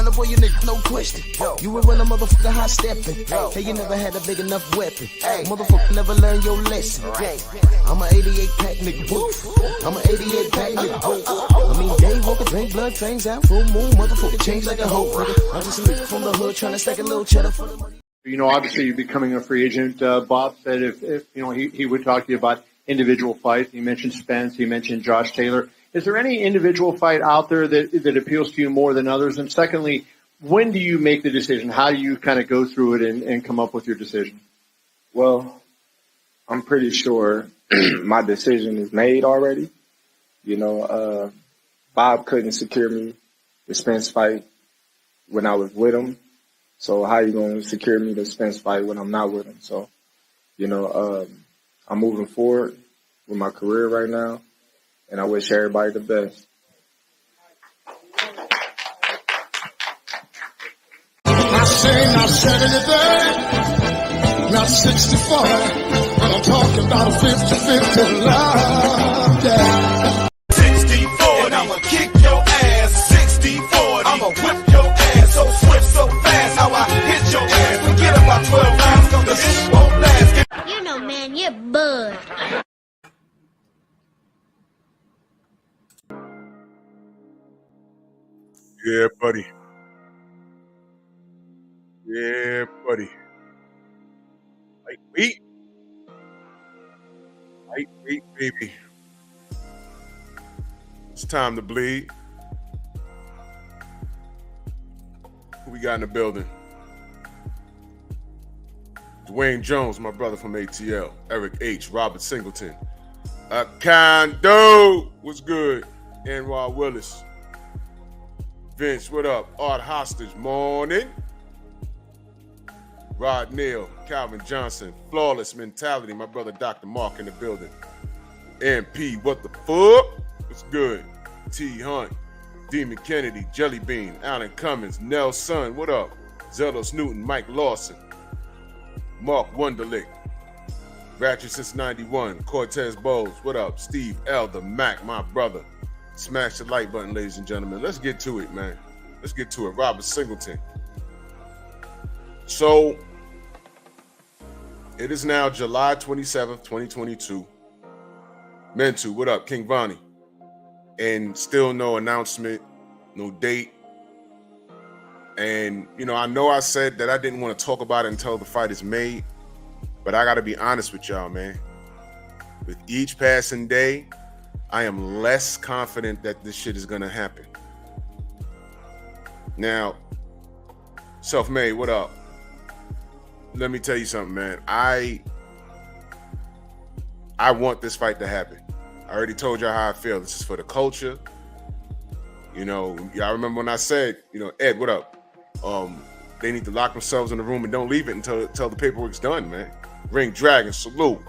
runner, boy, you nigga, no question. You would run a motherfucker high stepping. Hey, you never had a big enough weapon. Motherfucker never learned your lesson. I'm an 88 pack nigga, woof. I'm an 88 pack nigga, woof. I mean, day walker, drink blood, trains out, full moon, motherfucker change like a hoe, nigga. I'm just a nigga from the hood trying to stack a little cheddar for the money. You know, obviously you're becoming a free agent. Bob said if you know, he would talk to you about individual fights. He mentioned Spence. He mentioned Josh Taylor. Is there any individual fight out there that appeals to you more than others? And secondly, when do you make the decision? How do you kind of go through it and come up with your decision? Well, I'm pretty sure my decision is made already. You know, Bob couldn't secure me the Spence fight when I was with him. So how you going to secure me the Spence fight when I'm not with him? So, you know, I'm moving forward with my career right now, and I wish everybody the best. I say not 70, not 64, but I'm talking about a 50-50 love, yeah. 60-40, and I'ma kick your ass. 60-40, I'ma whip your ass so swift, so fast. How I hit your ass, forget about 12 rounds, cause the shit won't last. You know, man, you're bud. Yeah, buddy. Yeah, buddy. Lightweight. Lightweight, baby. It's time to bleed. Who we got in the building? Dwayne Jones, my brother from ATL. Eric H. Robert Singleton. Kondo. What's good? Anwar Willis. Vince, what up? Art Hostage, morning. Rod Neal, Calvin Johnson, Flawless Mentality, my brother Dr. Mark in the building. MP, what the fuck? What's good? T. Hunt, Demon Kennedy, Jelly Bean, Alan Cummins, Nelson, what up? Zelos Newton, Mike Lawson, Mark Wunderlich, Ratchet since 91, Cortez Bowles, what up? Steve Elder, Mac, my brother. Smash the like button, ladies and gentlemen. Let's get to it, man. Let's get to it. Robert Singleton. So, it is now July 27th, 2022. Mentu, what up? King Vonnie. And still no announcement, no date. And, you know I said that I didn't want to talk about it until the fight is made. But I got to be honest with y'all, man. With each passing day, I am less confident that this shit is going to happen. Now, Self-Made, what up? Let me tell you something, man. I want this fight to happen. I already told y'all how I feel. This is for the culture. You know, y'all remember when I said, Ed, what up? They need to lock themselves in the room and don't leave it until the paperwork's done, man. Ring Dragon, salute.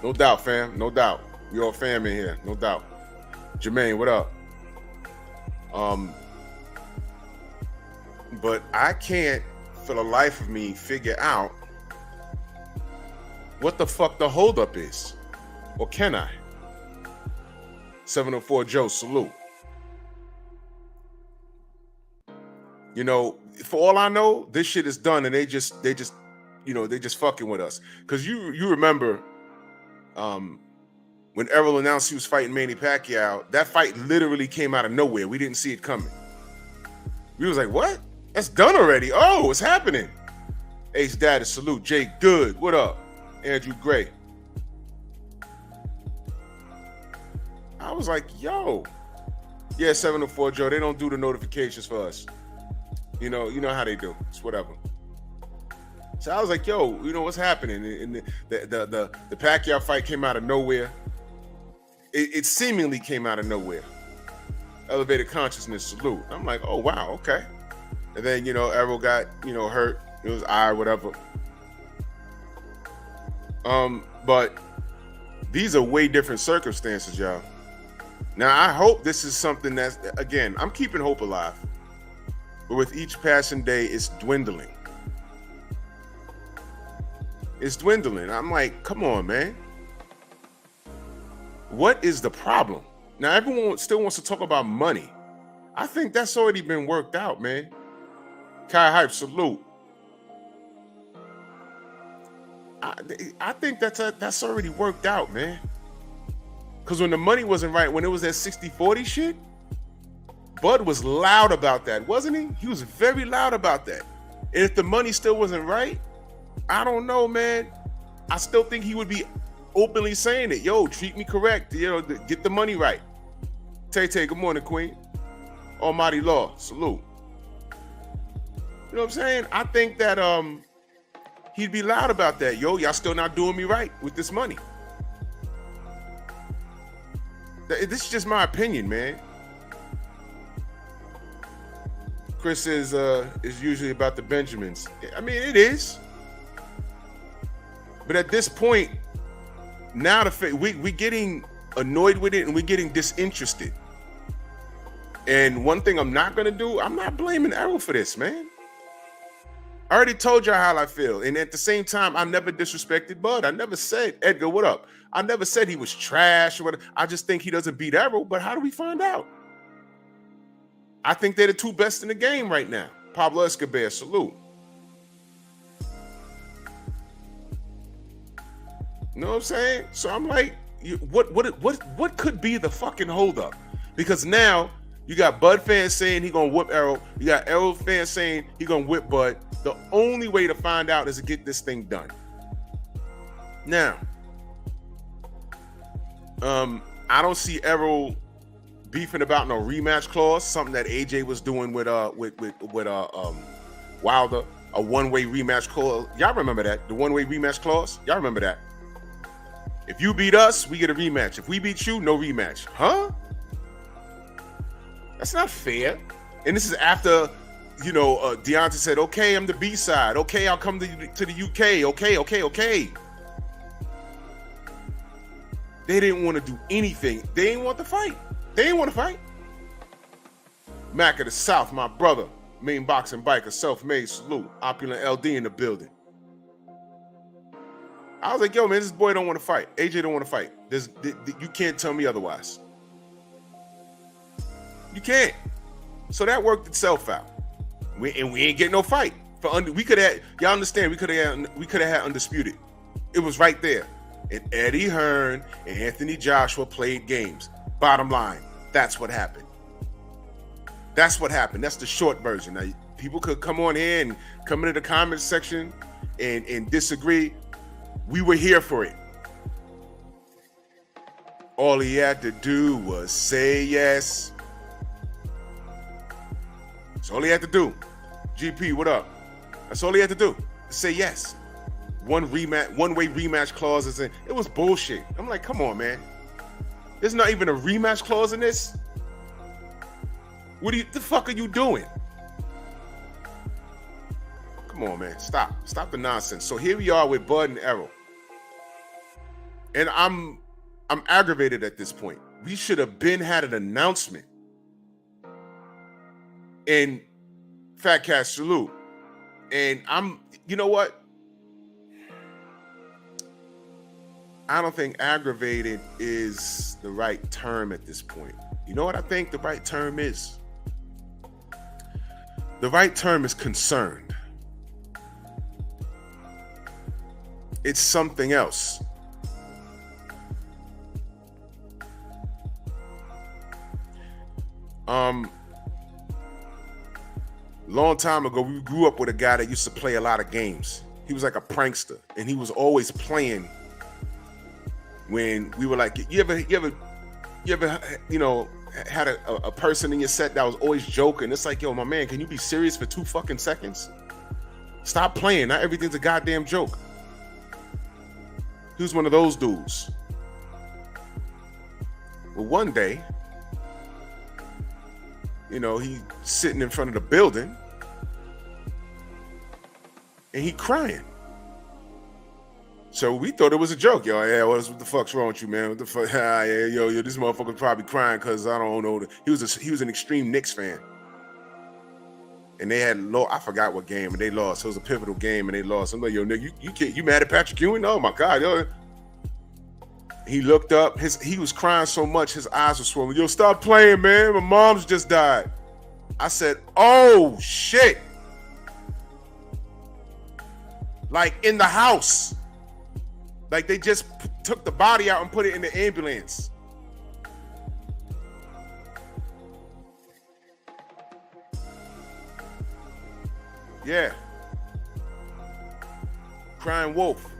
No doubt, fam. No doubt. We all fam in here. No doubt. Jermaine, what up? But I can't, for the life of me, figure out what the fuck the holdup is. Or can I? 704 Joe, salute. You know, for all I know, this shit is done and they just fucking with us. Cause you remember when Errol announced he was fighting Manny Pacquiao, that fight literally came out of nowhere. We didn't see it coming. We was like, what? That's done already. Oh, it's happening. Ace Data, salute. Jay Good, what up? Andrew Gray. I was like, yo. Yeah, 704 Joe, they don't do the notifications for us. You know how they do. It's whatever. So I was like, yo, what's happening? And the Pacquiao fight came out of nowhere. It seemingly came out of nowhere. Elevated consciousness, salute. I'm like, oh, wow, okay. And then, Errol got, hurt. It was whatever. But these are way different circumstances, y'all. Now, I hope this is something that's, again, I'm keeping hope alive. But with each passing day, it's dwindling. It's dwindling. I'm like, come on, man. What is the problem? Now, everyone still wants to talk about money. I think that's already been worked out, man. Kai Hype, salute. I think that's already worked out, man. Because when the money wasn't right, when it was that 60-40 shit, Bud was loud about that, wasn't he? He was very loud about that. And if the money still wasn't right, I don't know, man. I still think he would be openly saying it. Yo, treat me correct. You know, get the money right. Tay, good morning, Queen. Almighty Law, salute. You know what I'm saying? I think that he'd be loud about that. Yo, y'all still not doing me right with this money. This is just my opinion, man. Chris says is usually about the Benjamins. I mean, it is. But at this point, now we're getting annoyed with it and we're getting disinterested. And one thing I'm not gonna do, I'm not blaming Errol for this, man. I already told y'all how I feel. And at the same time, I never disrespected Bud. I never said, Edgar, what up? I never said he was trash or whatever. I just think he doesn't beat Errol, but how do we find out? I think they're the two best in the game right now. Pablo Escobar, salute. You know what I'm saying? So I'm like, what could be the fucking holdup? Because now you got Bud fans saying he gonna whip Errol. You got Errol fans saying he gonna whip Bud. The only way to find out is to get this thing done. Now, I don't see Errol beefing about no rematch clause. Something that AJ was doing with Wilder, a one-way rematch clause. Y'all remember that? The one-way rematch clause. Y'all remember that? If you beat us, we get a rematch. If we beat you, no rematch. Huh? That's not fair. And this is after, you know, Deontay said, okay, I'm the B-side. Okay, I'll come to the UK. Okay. They didn't want to do anything. They didn't want to fight. Mac of the South, my brother. Main boxing biker, self-made, salute. Opulent LD in the building. I was like, yo, man, this boy don't want to fight. AJ don't want to fight. You can't tell me otherwise. You can't. So that worked itself out. We ain't getting no fight. We could have, y'all understand, we could have had Undisputed. It was right there. And Eddie Hearn and Anthony Joshua played games. Bottom line, that's what happened. That's what happened. That's the short version. Now, people could come on here and come into the comments section and disagree. We were here for it. All he had to do was say yes. That's all he had to do. GP, what up? That's all he had to do. Say yes. One-way rematch clauses, and it was bullshit. I'm like, come on, man. There's not even a rematch clause in this. The fuck are you doing? Come on, man. Stop the nonsense. So here we are with Bud and Errol. And I'm aggravated at this point. We should have had an announcement. And Fat Cat, salute. And you know what? I don't think aggravated is the right term at this point. You know what I think the right term is? The right term is concerned. It's something else. Long time ago, we grew up with a guy that used to play a lot of games. He was like a prankster, and he was always playing. When we were like, you ever, you know, had a person in your set that was always joking. It's like, yo, my man, can you be serious for 2 fucking seconds? Stop playing. Not everything's a goddamn joke. He was one of those dudes. Well, one day, you know, he sitting in front of the building and he crying. So we thought it was a joke. Yo, yeah, what the fuck's wrong with you, man? What the fuck? Yo, this motherfucker's probably crying because I don't know. He was an extreme Knicks fan. And they had I forgot what game, and they lost. It was a pivotal game, and they lost. I'm like, yo, nigga, you mad at Patrick Ewing? Oh my God, yo. He looked up. He was crying so much, his eyes were swollen. Yo, stop playing, man. My mom's just died. I said, oh shit. Like in the house. Like they just took the body out and put it in the ambulance. Yeah. Crying wolf.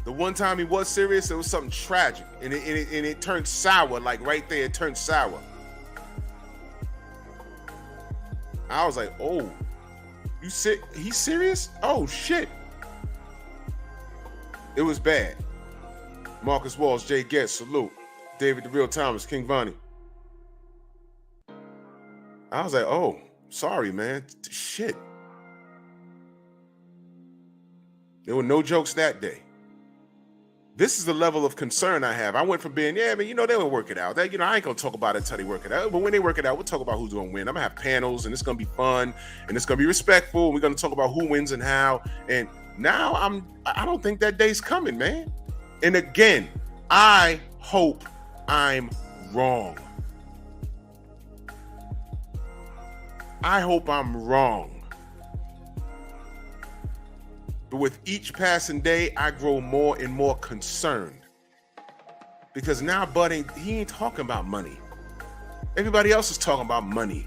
The one time he was serious, it was something tragic. And it turned sour, like right there, it turned sour. I was like, oh, he's serious? Oh, shit. It was bad. Marcus Walsh, Jay Getz, salute. David the Real Thomas, King Vonnie. I was like, oh, sorry, man. Shit. There were no jokes that day. This is the level of concern I have. I went from being, yeah, man, you know, they will work it out. I ain't going to talk about it until they work it out. But when they work it out, we'll talk about who's going to win. I'm going to have panels, and it's going to be fun, and it's going to be respectful, and we're going to talk about who wins and how. And now I don't think that day's coming, man. And again, I hope I'm wrong. I hope I'm wrong. But with each passing day, I grow more and more concerned. Because now Bud he ain't talking about money. Everybody else is talking about money.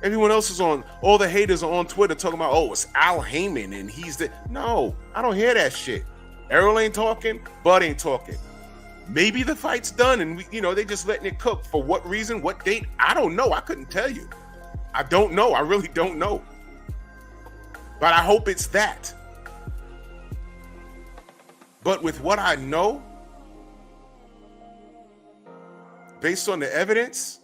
Everyone else is all the haters are on Twitter talking about, oh, it's Al Heyman and he's the... No, I don't hear that shit. Errol ain't talking, Bud ain't talking. Maybe the fight's done and they just letting it cook. For what reason, what date? I don't know. I couldn't tell you. I don't know. I really don't know. But I hope it's that. But with what I know, based on the evidence,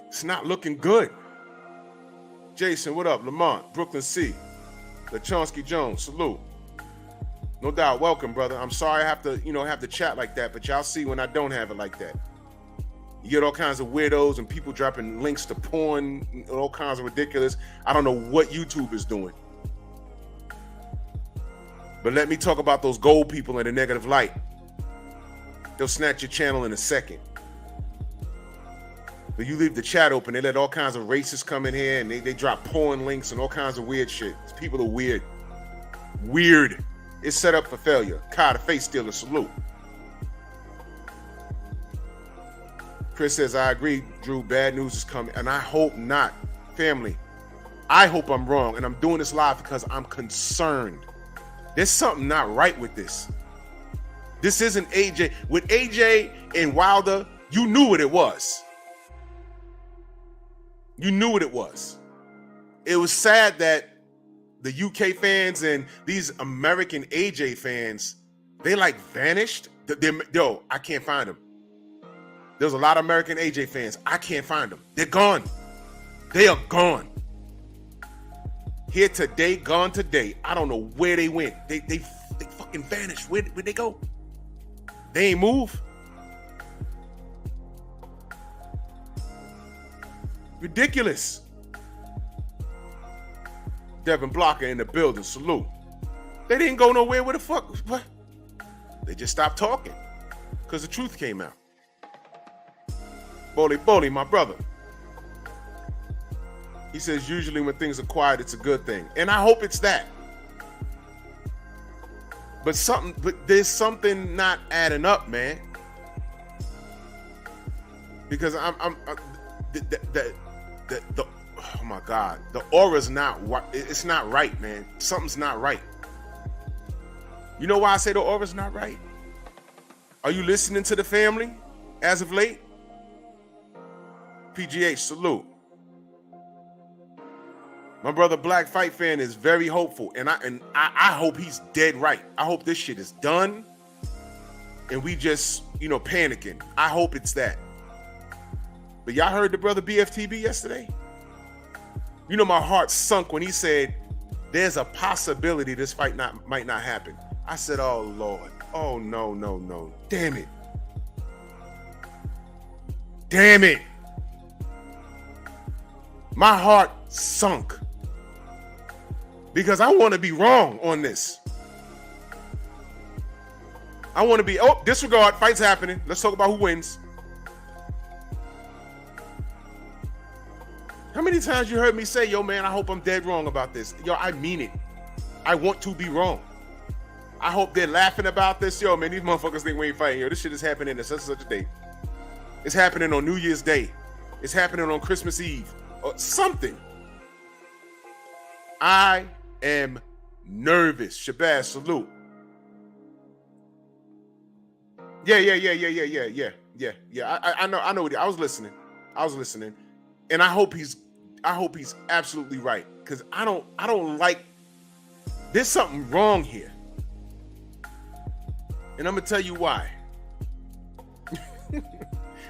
it's not looking good. Jason, what up? Lamont, Brooklyn C. Lachonsky Jones, salute. No doubt, welcome, brother. I'm sorry I have to chat like that, but y'all see when I don't have it like that. You get all kinds of weirdos and people dropping links to porn, all kinds of ridiculous. I don't know what YouTube is doing. But let me talk about those gold people in a negative light. They'll snatch your channel in a second. But you leave the chat open, they let all kinds of racists come in here and they drop porn links and all kinds of weird shit. These people are weird. Weird. It's set up for failure. Kai the face stealer, salute. Chris says, I agree, Drew, bad news is coming. And I hope not. Family, I hope I'm wrong. And I'm doing this live because I'm concerned. There's something not right with this. This isn't AJ. With AJ and Wilder, you knew what it was. You knew what it was. It was sad that the UK fans and these American AJ fans, they like vanished. Yo, I can't find them. There's a lot of American AJ fans. I can't find them. They're gone. They are gone. Here today, gone today. I don't know where they went. They fucking vanished. Where'd they go? They ain't move. Ridiculous. Devin Blocker in the building. Salute. They didn't go nowhere. Where the fuck? What? They just stopped talking because the truth came out. Boli, my brother. He says, usually when things are quiet, it's a good thing. And I hope it's that. But there's something not adding up, man. Because oh my God, the aura's it's not right, man. Something's not right. You know why I say the aura's not right? Are you listening to the family as of late? PGH, salute. My brother Black Fight Fan is very hopeful, and I hope he's dead right. I hope this shit is done, and we just, panicking. I hope it's that. But y'all heard the brother BFTB yesterday? My heart sunk when he said, there's a possibility this fight might not happen. I said, oh, Lord. Oh, no. Damn it. Damn it. My heart sunk. Because I want to be wrong on this. I want to be, disregard, fight's happening. Let's talk about who wins. How many times you heard me say, yo, man, I hope I'm dead wrong about this. Yo, I mean it. I want to be wrong. I hope they're laughing about this. Yo, man, these motherfuckers think we ain't fighting. Yo, this shit is happening at such and such a date. It's happening on New Year's Day. It's happening on Christmas Eve. Or something. I am nervous. Shabazz, salute. Yeah. I know what I was listening. And I hope he's absolutely right. Because I don't like, there's something wrong here. And I'm gonna tell you why.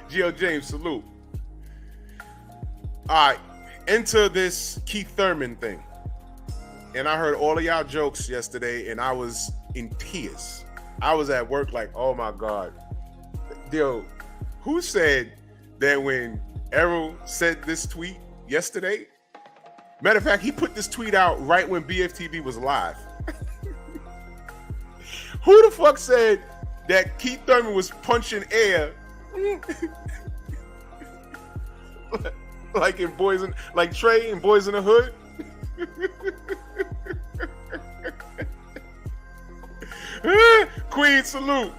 G.L. James, salute. All right, enter this Keith Thurman thing. And I heard all of y'all jokes yesterday, and I was in tears. I was at work like, oh my God. Yo, who said that when Errol said this tweet yesterday? Matter of fact, he put this tweet out right when BFTV was live. Who the fuck said that Keith Thurman was punching air like in like Trey in Boys in the Hood? Queen, salute.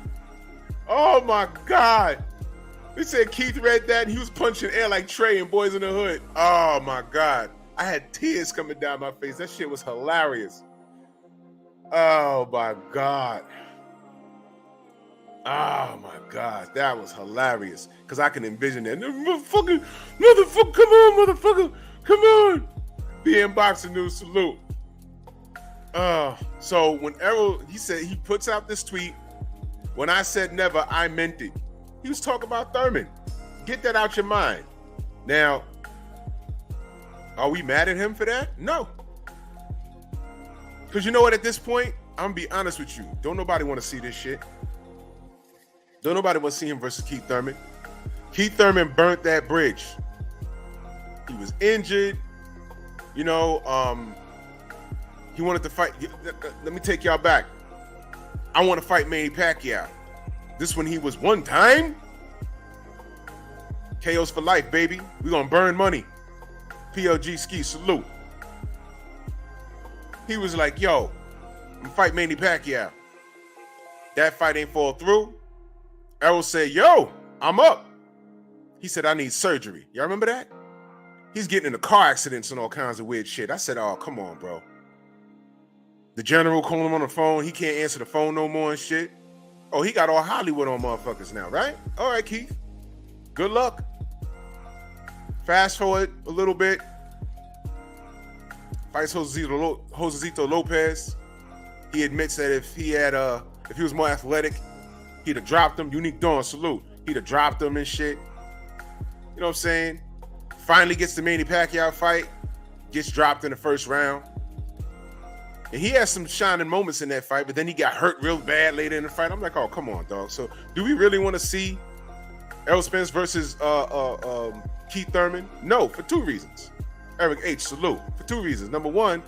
Oh my God. They said Keith read that and he was punching air like Trey in Boys in the Hood. Oh my God. I had tears coming down my face. That shit was hilarious. Oh my God. Oh my God. That was hilarious. Because I can envision that. Motherfucker, come on, motherfucker. Come on. BM Boxing News, salute. So when Errol, he said, he puts out this tweet, when I said never, I meant it. He was talking about Thurman. Get that out your mind. Now, are we mad at him for that? No. Because you know what, at this point, I'm going to be honest with you. Don't nobody want to see this shit. Don't nobody want to see him versus Keith Thurman. Keith Thurman burnt that bridge. He was injured. You know, he wanted to fight. Let me take y'all back. I want to fight Manny Pacquiao. This when he was one time. KOs for life, baby. We're going to burn money. PLG ski, salute. He was like, yo, I'm fight Manny Pacquiao. That fight ain't fall through. Errol said, yo, I'm up. He said, I need surgery. Y'all remember that? He's getting into car accidents and all kinds of weird shit. I said, oh, come on, bro. The general calling him on the phone. He can't answer the phone no more and shit. Oh, he got all Hollywood on motherfuckers now, right? All right, Keith. Good luck. Fast forward a little bit. Fights Josecito Lopez. He admits that if he was more athletic, he'd have dropped him. Unique Dawn, salute. He'd have dropped him and shit. You know what I'm saying? Finally gets the Manny Pacquiao fight. Gets dropped in the first round. And he has some shining moments in that fight, but then he got hurt real bad later in the fight. I'm like, oh, come on, dog. So do we really want to see Errol Spence versus Keith Thurman? No, for two reasons. Eric H, salute. For two reasons. Number one,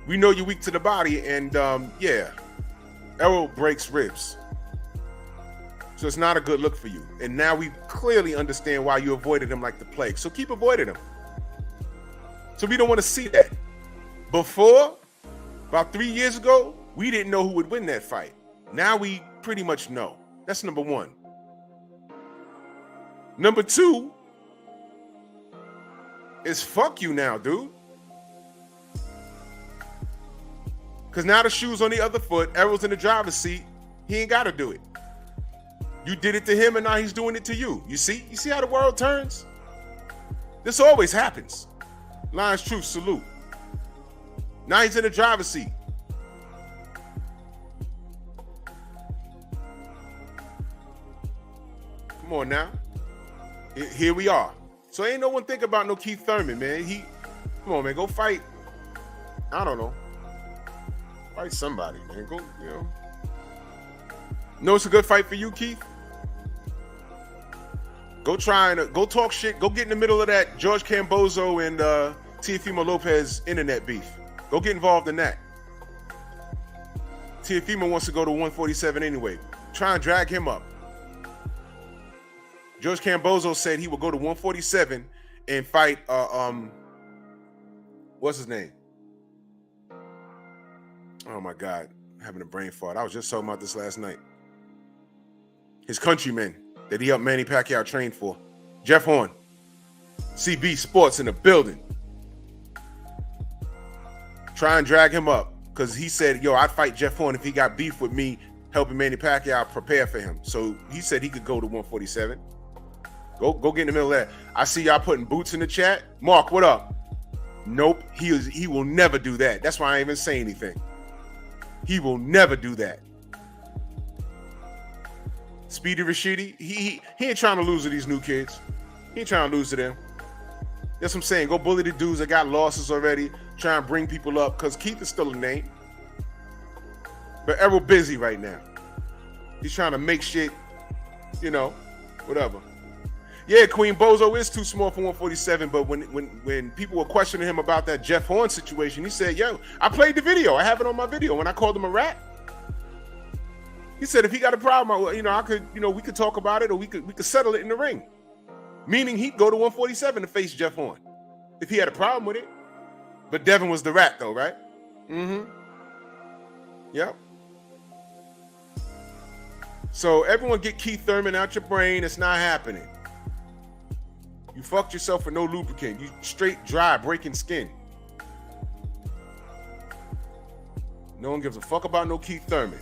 we know you're weak to the body, and yeah, Errol breaks ribs. So it's not a good look for you. And now we clearly understand why you avoided him like the plague. So keep avoiding him. So we don't want to see that. Before, about 3 years ago, we didn't know who would win that fight. Now we pretty much know. That's number one. Number two is fuck you now, dude. Because now the shoe's on the other foot. Errol's in the driver's seat. He ain't got to do it. You did it to him, and now he's doing it to you. You see? You see how the world turns? This always happens. Lions Truth, salute. Now he's in the driver's seat. Come on now. Here we are. So ain't no one think about no Keith Thurman, man. Come on, man. Go fight. I don't know. Fight somebody, man. Go, you know. Know it's a good fight for you, Keith? Go try and go talk shit. Go get in the middle of that George Cambozo and Teofimo Lopez internet beef. Go get involved in that. Teofimo wants to go to 147 anyway. Try and drag him up. George Cambozo said he would go to 147 and fight what's his name? Oh my God, I'm having a brain fart. I was just talking about this last night. His countryman that he helped Manny Pacquiao train for. Jeff Horn. CB Sports in the building. Try and drag him up because he said, yo, I'd fight Jeff Horn if he got beef with me helping Manny Pacquiao prepare for him. So he said he could go to 147. Go get in the middle of that. I see y'all putting boots in the chat. Mark, what up? Nope, he will never do that. That's why I ain't even say anything. He will never do that. Speedy Rashidi, he ain't trying to lose to these new kids. He ain't trying to lose to them. That's what I'm saying. Go bully the dudes that got losses already. Try and bring people up because Keith is still a name. But Errol busy right now. He's trying to make shit, whatever. Yeah, Queen Bozo is too small for 147, but when people were questioning him about that Jeff Horn situation, he said, yo, I played the video. I have it on my video when I called him a rat. He said if he got a problem, I could, we could talk about it or we could settle it in the ring. Meaning he'd go to 147 to face Jeff Horn if he had a problem with it. But Devin was the rat though, right? Mm-hmm. Yep. So everyone get Keith Thurman out your brain. It's not happening. You fucked yourself with no lubricant. You straight dry, breaking skin. No one gives a fuck about no Keith Thurman.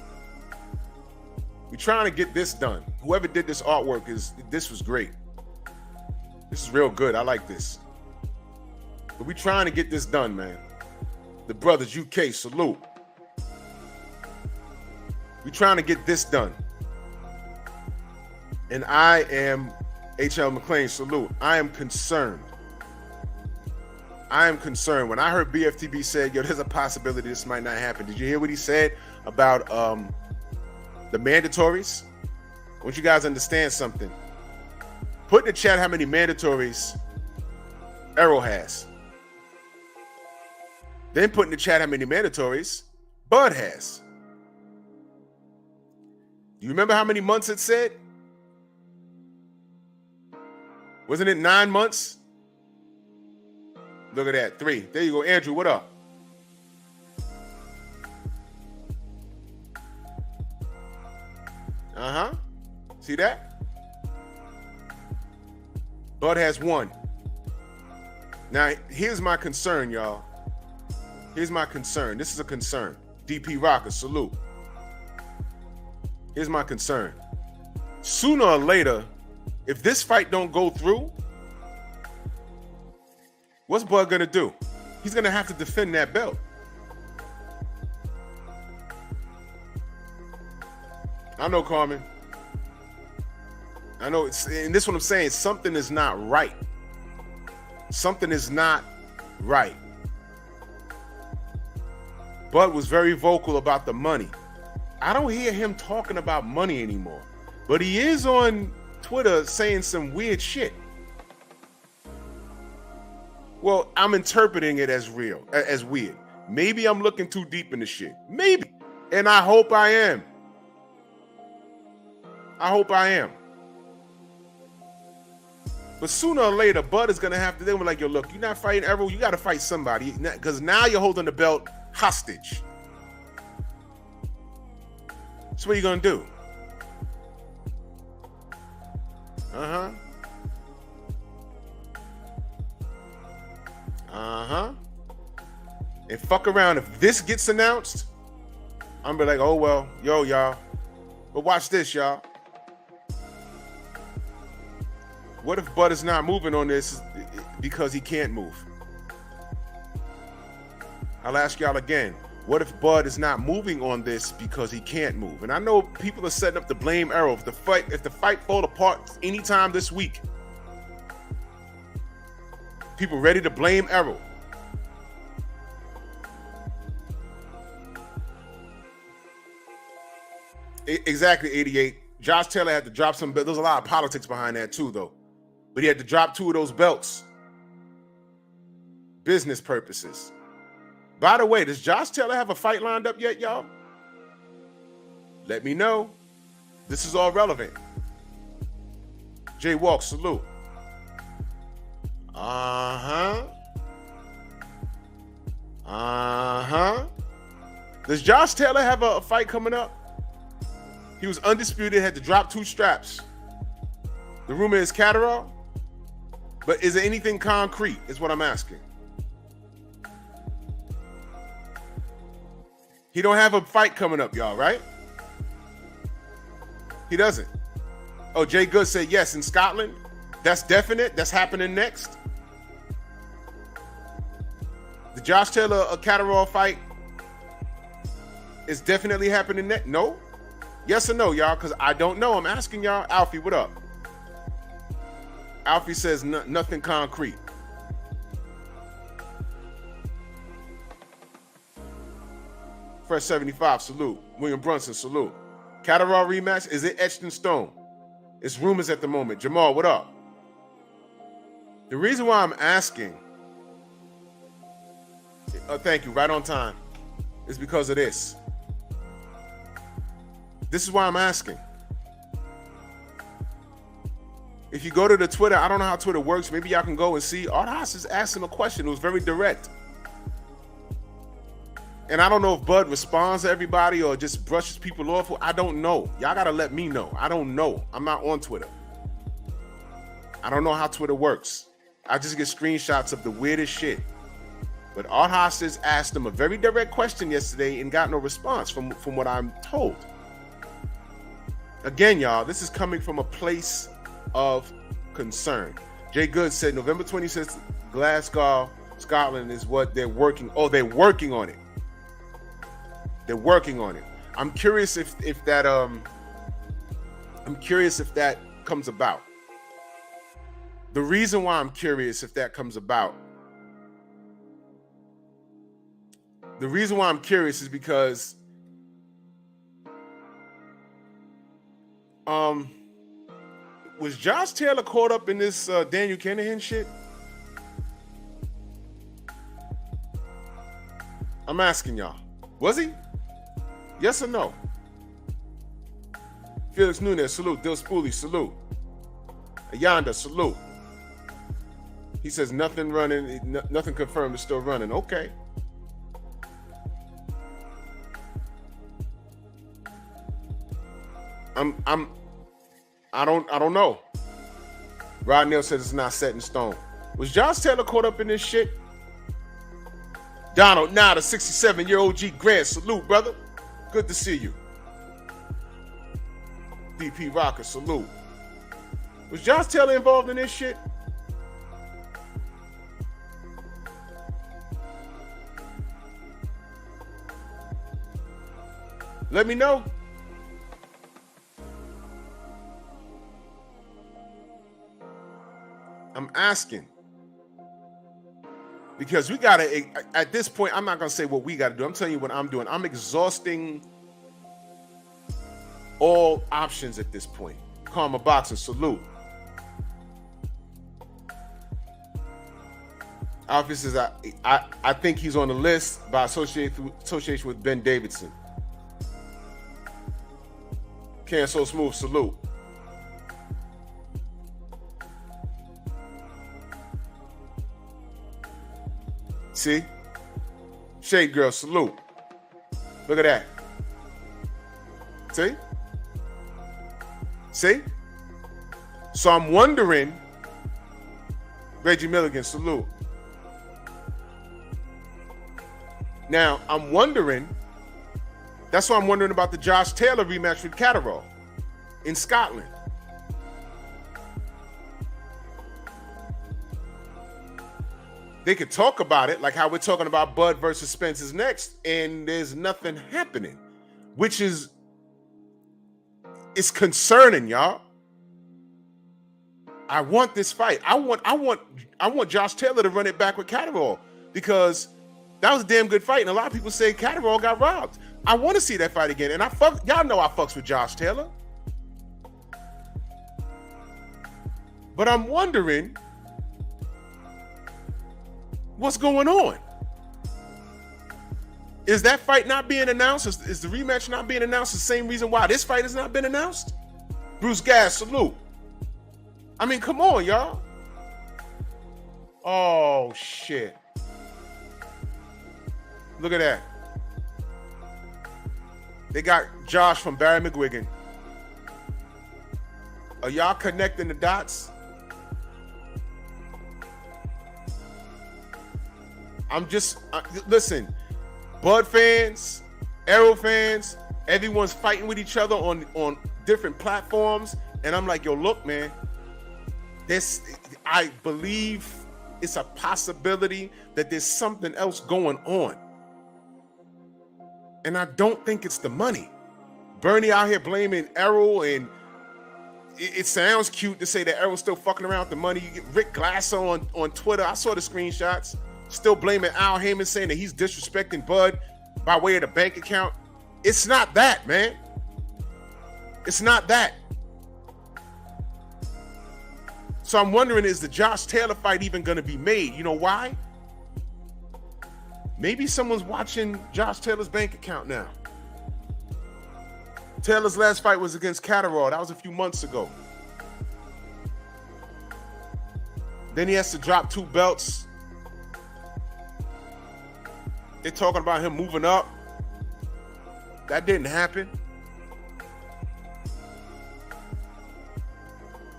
We're trying to get this done. Whoever did this artwork this was great. This is real good. I like this. But we're trying to get this done, man. The brothers UK, salute. We're trying to get this done. And I am H.L. McClain, salute. I am concerned. I am concerned. When I heard BFTB said, yo, there's a possibility this might not happen. Did you hear what he said about the mandatories? I want you guys to understand something. Put in the chat how many mandatories Errol has. Then put in the chat how many mandatories Bud has. You remember how many months it said? Wasn't it 9 months? Look at that, 3. There you go. Andrew, what up? Uh-huh. See that? Bud has 1. Now, here's my concern, y'all. Here's my concern. This is a concern. DP Rocker, salute. Here's my concern. Sooner or later, if this fight don't go through, what's Bud gonna do? He's gonna have to defend that belt. I know, Carmen. I know, and this is what I'm saying. Something is not right. Something is not right. Bud was very vocal about the money. I don't hear him talking about money anymore, but he is on Twitter saying some weird shit. Well, I'm interpreting it as weird. Maybe I'm looking too deep into shit. Maybe. And I hope I am. I hope I am. But sooner or later, Bud is going to have to, they were like, yo, look, you're not fighting Errol, you got to fight somebody. Because now you're holding the belt hostage. So what are you going to do? Uh-huh. Uh-huh. And fuck around. If this gets announced, I'm be like, oh, well, yo, y'all. But watch this, y'all. What if Bud is not moving on this because he can't move? I'll ask y'all again. What if Bud is not moving on this because he can't move? And I know people are setting up to blame Errol. If the fight fall apart anytime this week, people ready to blame Errol. Exactly, 88. Josh Taylor had to drop some belts. There's a lot of politics behind that too, though. But he had to drop 2 of those belts. Business purposes. By the way, does Josh Taylor have a fight lined up yet, y'all? Let me know. This is all relevant. Jay Walk, salute. Uh-huh. Does Josh Taylor have a fight coming up? He was undisputed, had to drop 2 straps. The rumor is Catterall. But is there anything concrete, is what I'm asking. He don't have a fight coming up, y'all, right? He doesn't. Oh, Jay Good said yes in Scotland. That's definite. That's happening next. The Josh Taylor Catterall fight is definitely happening next. No? Yes or no, y'all? Because I don't know. I'm asking y'all. Alfie, what up? Alfie says nothing concrete. Fresh 75, salute. William Brunson, salute. Catterall rematch, is it etched in stone? It's rumors at the moment. Jamal, what up? The reason why I'm asking, thank you, right on time, is because of this. This is why I'm asking. If you go to the Twitter, I don't know how Twitter works. Maybe y'all can go and see. Art Haas just asked him a question. It was very direct. And I don't know if Bud responds to everybody or just brushes people off. I don't know. Y'all got to let me know. I don't know. I'm not on Twitter. I don't know how Twitter works. I just get screenshots of the weirdest shit. But Art Haas just asked him a very direct question yesterday and got no response from what I'm told. Again, y'all, this is coming from a place of concern. Jay Good said November 26th, Glasgow, Scotland is what they're working. Oh, they're working on it. They're working on it. I'm curious if that comes about. The reason why I'm curious if that comes about. The reason why I'm curious is because was Josh Taylor caught up in this Daniel Kinahan shit? I'm asking y'all. Was he? Yes or no? Felix Nunez, salute. Dil Spoolie, salute. Ayanda, salute. He says nothing running, nothing confirmed, it's still running. Okay. I don't know. Rod Neal says it's not set in stone. Was Josh Taylor caught up in this shit? Donald, now the 67-year-old G Grant, salute, brother. Good to see you. DP Rocker, salute. Was Josh Taylor involved in this shit? Let me know. I'm asking. Because we got to, at this point, I'm not going to say what we got to do. I'm telling you what I'm doing. I'm exhausting all options at this point. Karma Boxer, salute. Alfie says, I think he's on the list by association with Ben Davidson. Can't So Smooth, salute. See? Shade Girl, salute. Look at that. See? See? So I'm wondering, Reggie Milligan, salute. Now, I'm wondering, that's why I'm wondering about the Josh Taylor rematch with Catterall in Scotland. They could talk about it like how we're talking about Bud versus Spence is next, and there's nothing happening, which is, it's concerning, y'all. I want this fight. I want Josh Taylor to run it back with Catterall because that was a damn good fight, and a lot of people say Catterall got robbed. I want to see that fight again, and y'all know I fucks with Josh Taylor, but I'm wondering what's going on. Is that fight not being announced? Is the rematch not being announced the same reason why this fight has not been announced? Bruce Gas, salute. I mean, come on, y'all. Oh, shit. Look at that. They got Josh from Barry McGuigan. Are y'all connecting the dots? Listen, Bud fans, Errol fans, everyone's fighting with each other on different platforms. And I'm like, yo, look, man, I believe it's a possibility that there's something else going on. And I don't think it's the money. Bernie out here blaming Errol, and it sounds cute to say that Errol's still fucking around with the money. You get Rick Glasso on Twitter. I saw the screenshots. Still blaming Al Heyman, saying that he's disrespecting Bud by way of the bank account. It's not that, man. It's not that. So I'm wondering, is the Josh Taylor fight even going to be made? You know why? Maybe someone's watching Josh Taylor's bank account now. Taylor's last fight was against Catterall. That was a few months ago. Then he has to drop 2 belts. They're talking about him moving up. That didn't happen.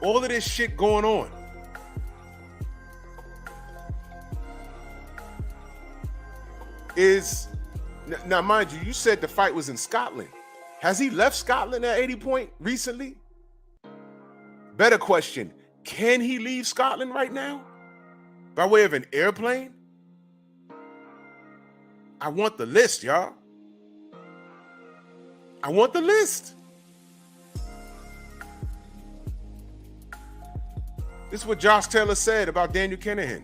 All of this shit going on. Now, mind you, you said the fight was in Scotland. Has he left Scotland at 80 Point recently? Better question, can he leave Scotland right now? By way of an airplane? I want the list, y'all. I want the list. This is what Josh Taylor said about Daniel Kinahan.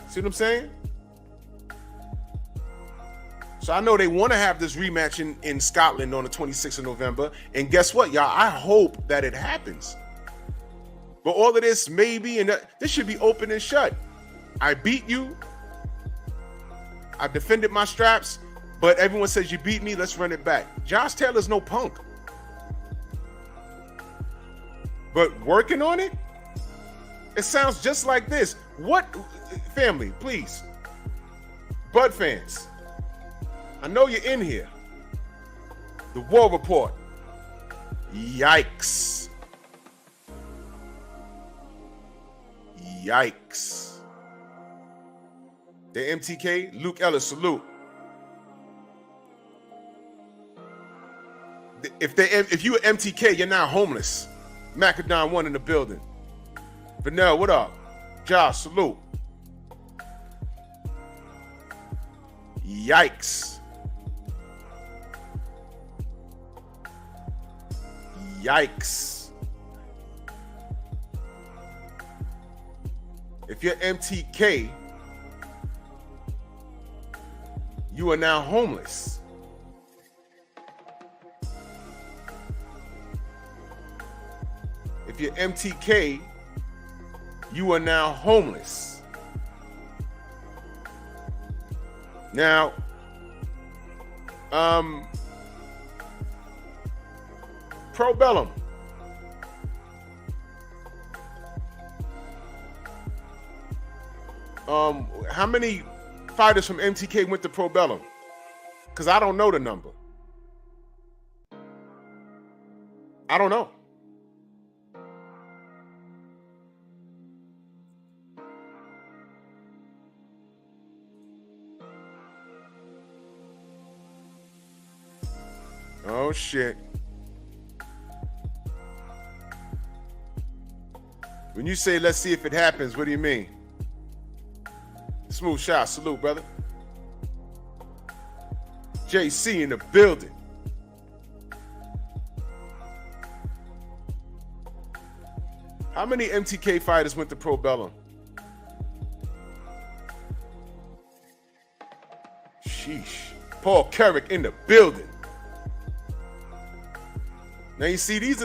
See what I'm saying? So I know they want to have this rematch in Scotland on the 26th of November. And guess what, y'all? I hope that it happens. But all of this maybe, and this should be open and shut. I beat you. I defended my straps. But everyone says you beat me, let's run it back. Josh Taylor's no punk. But working on it? It sounds just like this. What, family, please. Bud fans, I know you're in here. The War Report. Yikes. Yikes. The MTK, Luke Ellis, salute. If you were MTK, you're now homeless. Macadon 1 in the building. Vanell, what up? Josh, salute. Yikes. Yikes. If you're MTK, you are now homeless. If you're MTK, you are now homeless. Now, Pro Bellum. How many fighters from MTK went to Pro Bellum? Because I don't know the number. I don't know. Oh, shit. When you say, let's see if it happens, what do you mean? Smooth shot. Salute, brother. JC in the building. How many MTK fighters went to Pro Bellum? Sheesh. Paul Carrick in the building. Now you see,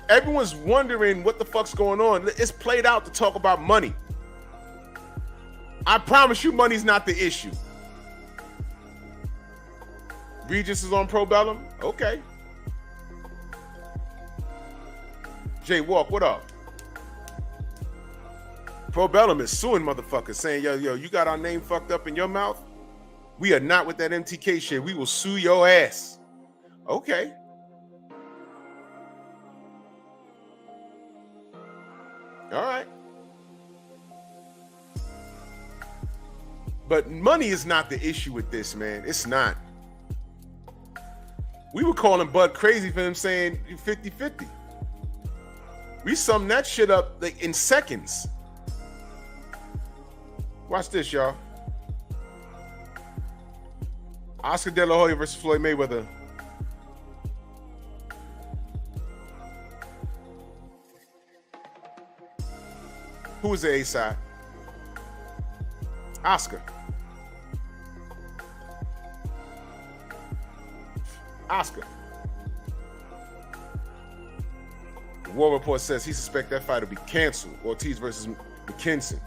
everyone's wondering what the fuck's going on. It's played out to talk about money. I promise you, money's not the issue. Regis is on Pro Bellum? Okay. Jay Walk, what up? Pro Bellum is suing motherfuckers, saying, yo, you got our name fucked up in your mouth? We are not with that MTK shit. We will sue your ass. Okay. All right. But money is not the issue with this, man. It's not. We were calling Bud crazy for him saying 50-50. We summed that shit up like in seconds. Watch this, y'all. Oscar De La Hoya versus Floyd Mayweather. Who was the A side? Oscar. Oscar. The War Report says he suspects that fight will be canceled. Ortiz versus McKinson.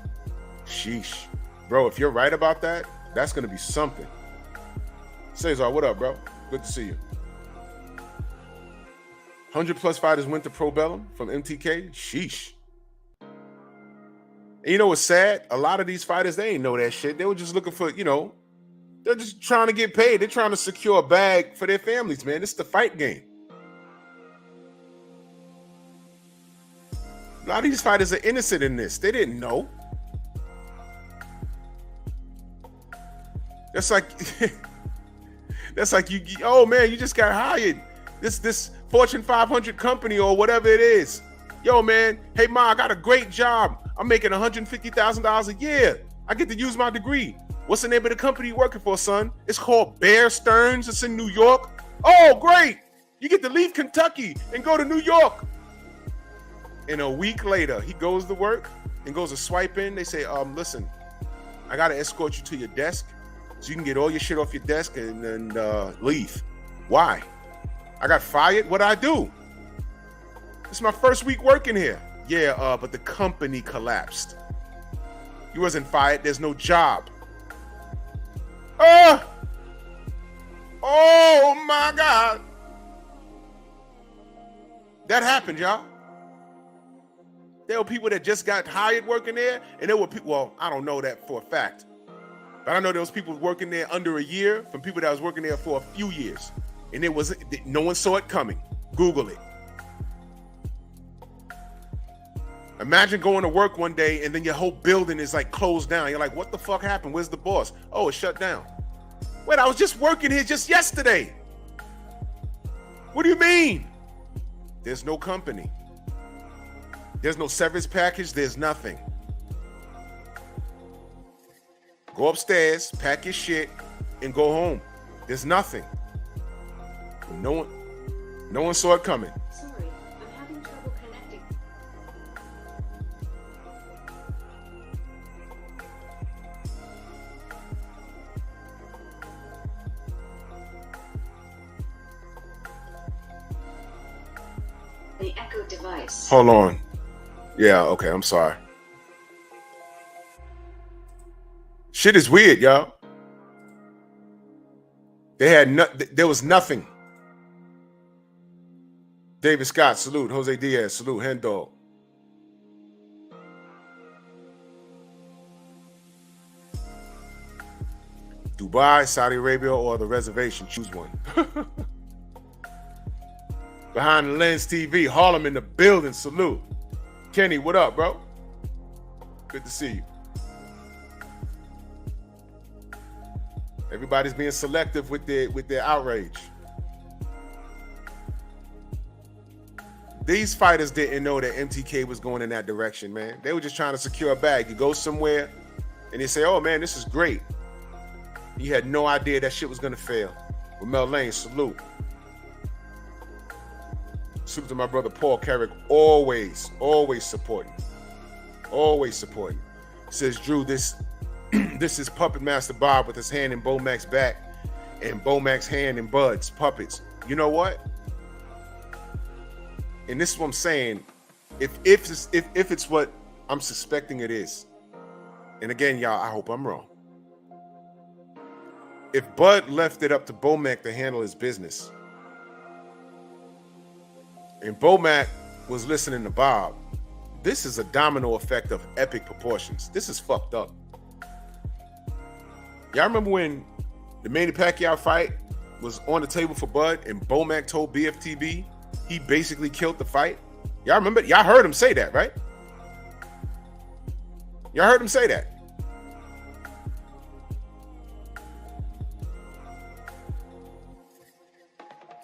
Sheesh. Bro, if you're right about that, that's going to be something. Cesar, what up, bro? Good to see you. 100 plus fighters went to Pro Bellum from MTK. Sheesh. And you know what's sad? A lot of these fighters, they ain't know that shit. They were just looking for, they're just trying to get paid. They're trying to secure a bag for their families, man. It's the fight game. A lot of these fighters are innocent in this. They didn't know. That's like, you, oh man, you just got hired. This Fortune 500 company or whatever it is. Yo, man, hey, Ma, I got a great job. I'm making $150,000 a year. I get to use my degree. What's the name of the company you're working for, son? It's called Bear Stearns. It's in New York. Oh, great. You get to leave Kentucky and go to New York. And a week later, he goes to work and goes to swipe in. They say, listen, I got to escort you to your desk so you can get all your shit off your desk and leave. Why? I got fired? What'd I do? It's my first week working here. Yeah, but the company collapsed. You wasn't fired. There's no job. Oh my God. That happened, y'all. There were people that just got hired working there, and there were people, well, I don't know that for a fact, but I know there was people working there under a year from people that was working there for a few years, and no one saw it coming. Google it. Imagine going to work one day and then your whole building is like closed down. You're like, what the fuck happened? Where's the boss? Oh, it's shut down. Wait, I was just working here just yesterday. What do you mean? There's no company. There's no severance package. There's nothing. Go upstairs, pack your shit, and go home. There's nothing. No one saw it coming. Sorry, I'm having trouble connecting. The Echo device. Hold on. Yeah, okay, I'm sorry. Shit is weird, y'all. There was nothing. David Scott, salute. Jose Diaz, salute. Hen Dog. Dubai, Saudi Arabia, or the reservation. Choose one. Behind the Lens TV, Harlem in the building, salute. Kenny, what up, bro? Good to see you. Everybody's being selective with their outrage. These fighters didn't know that MTK was going in that direction, man. They were just trying to secure a bag. You go somewhere and they say, oh man, this is great. You had no idea that shit was gonna fail. With Mel Lane, salute. Salute to my brother Paul Carrick, always supporting. Always supporting. Says Drew, this is Puppet Master Bob with his hand in Bomac's back and Bomac's hand in Bud's puppets. You know what? and this is what I'm saying, if it's what I'm suspecting it is, and again, y'all, I hope I'm wrong. If Bud left it up to Bomac to handle his business, and Bomac was listening to Bob, this is a domino effect of epic proportions. This is fucked up. Y'all remember when the Manny Pacquiao fight was on the table for Bud and Bomac told BFTB he basically killed the fight? Y'all remember? Y'all heard him say that, right? Y'all heard him say that.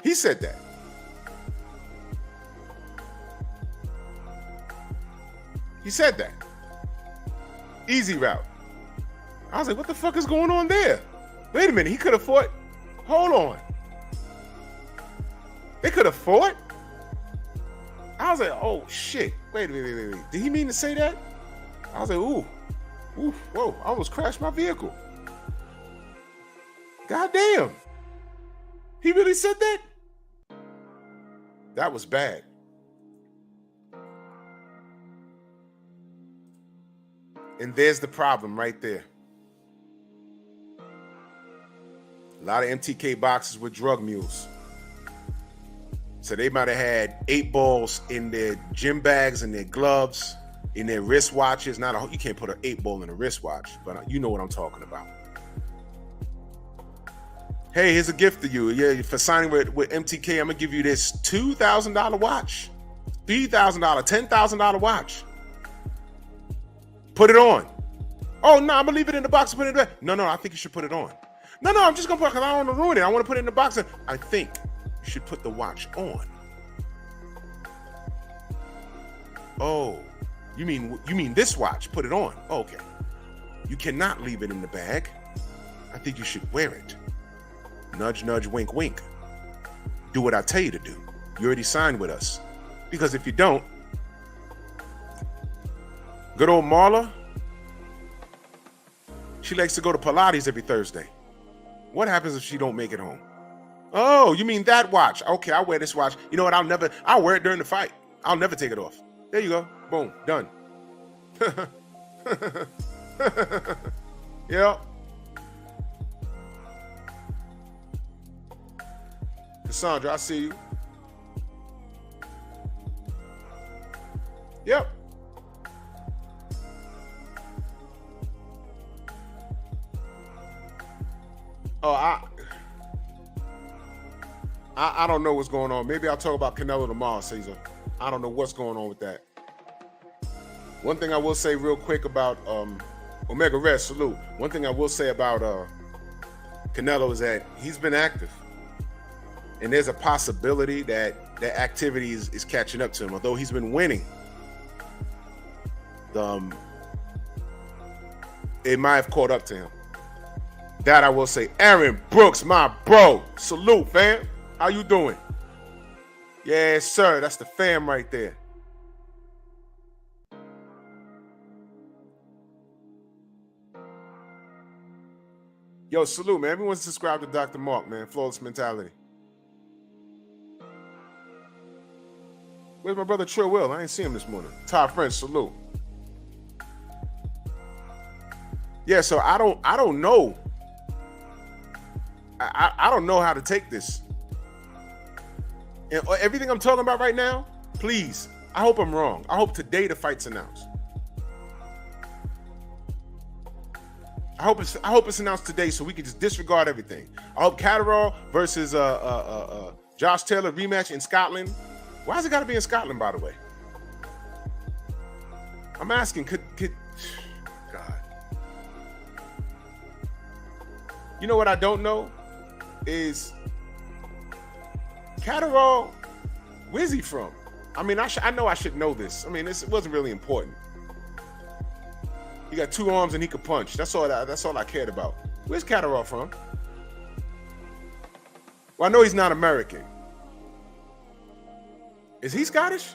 He said that. He said that. Easy route. I was like, what the fuck is going on there? Wait a minute, he could have fought. Hold on. They could have fought? I was like, oh shit. Wait. Did he mean to say that? I was like, ooh, whoa, I almost crashed my vehicle. God damn. He really said that? That was bad. And there's the problem right there. A lot of MTK boxers were drug mules. So they might have had 8 balls in their gym bags and their gloves, in their wristwatches. You can't put an 8 ball in a wristwatch, but you know what I'm talking about. Hey, here's a gift to you. Yeah, for signing with MTK, I'm gonna give you this $2,000 watch, $3,000, $10,000 watch. Put it on. Oh no, I'm gonna leave it in the box and put it in the bag. No, I think you should put it on. No, I'm just gonna put it because I don't want to ruin it. I want to put it in the box. I think you should put the watch on. Oh, you mean this watch? Put it on. Oh, okay. You cannot leave it in the bag. I think you should wear it. Nudge, nudge, wink, wink. Do what I tell you to do. You already signed with us. Because if you don't, good old Marla, she likes to go to Pilates every Thursday. What happens if she don't make it home? Oh, you mean that watch? Okay, I'll wear this watch. You know what? I'll wear it during the fight. I'll never take it off. There you go. Boom, done. Yeah. Cassandra, I see you. Yep. Oh, I don't know what's going on. Maybe I'll talk about Canelo tomorrow, Caesar. I don't know what's going on with that. One thing I will say real quick about Omega Red, salute. One thing I will say about Canelo is that he's been active. And there's a possibility that that activity is catching up to him. Although he's been winning, it might have caught up to him. That I will say. Aaron Brooks, my bro. Salute, fam. How you doing? Yes, sir. That's the fam right there. Yo, salute, man. Everyone subscribe to Dr. Mark, man. Flawless Mentality. Where's my brother Trill Will? I ain't see him this morning. Todd French, salute. Yeah, so I don't know. I don't know how to take this. And everything I'm talking about right now, please, I hope I'm wrong. I hope today the fight's announced. I hope it's announced today so we can just disregard everything. I hope Catterall versus Josh Taylor rematch in Scotland. Why has it got to be in Scotland, by the way? I'm asking, could God. You know what I don't know is Catterall, where's he from? I mean, I know I should know this. I mean, it wasn't really important. He got 2 arms and he could punch. That's all I cared about. Where's Catterall from? Well, I know he's not American. Is he Scottish?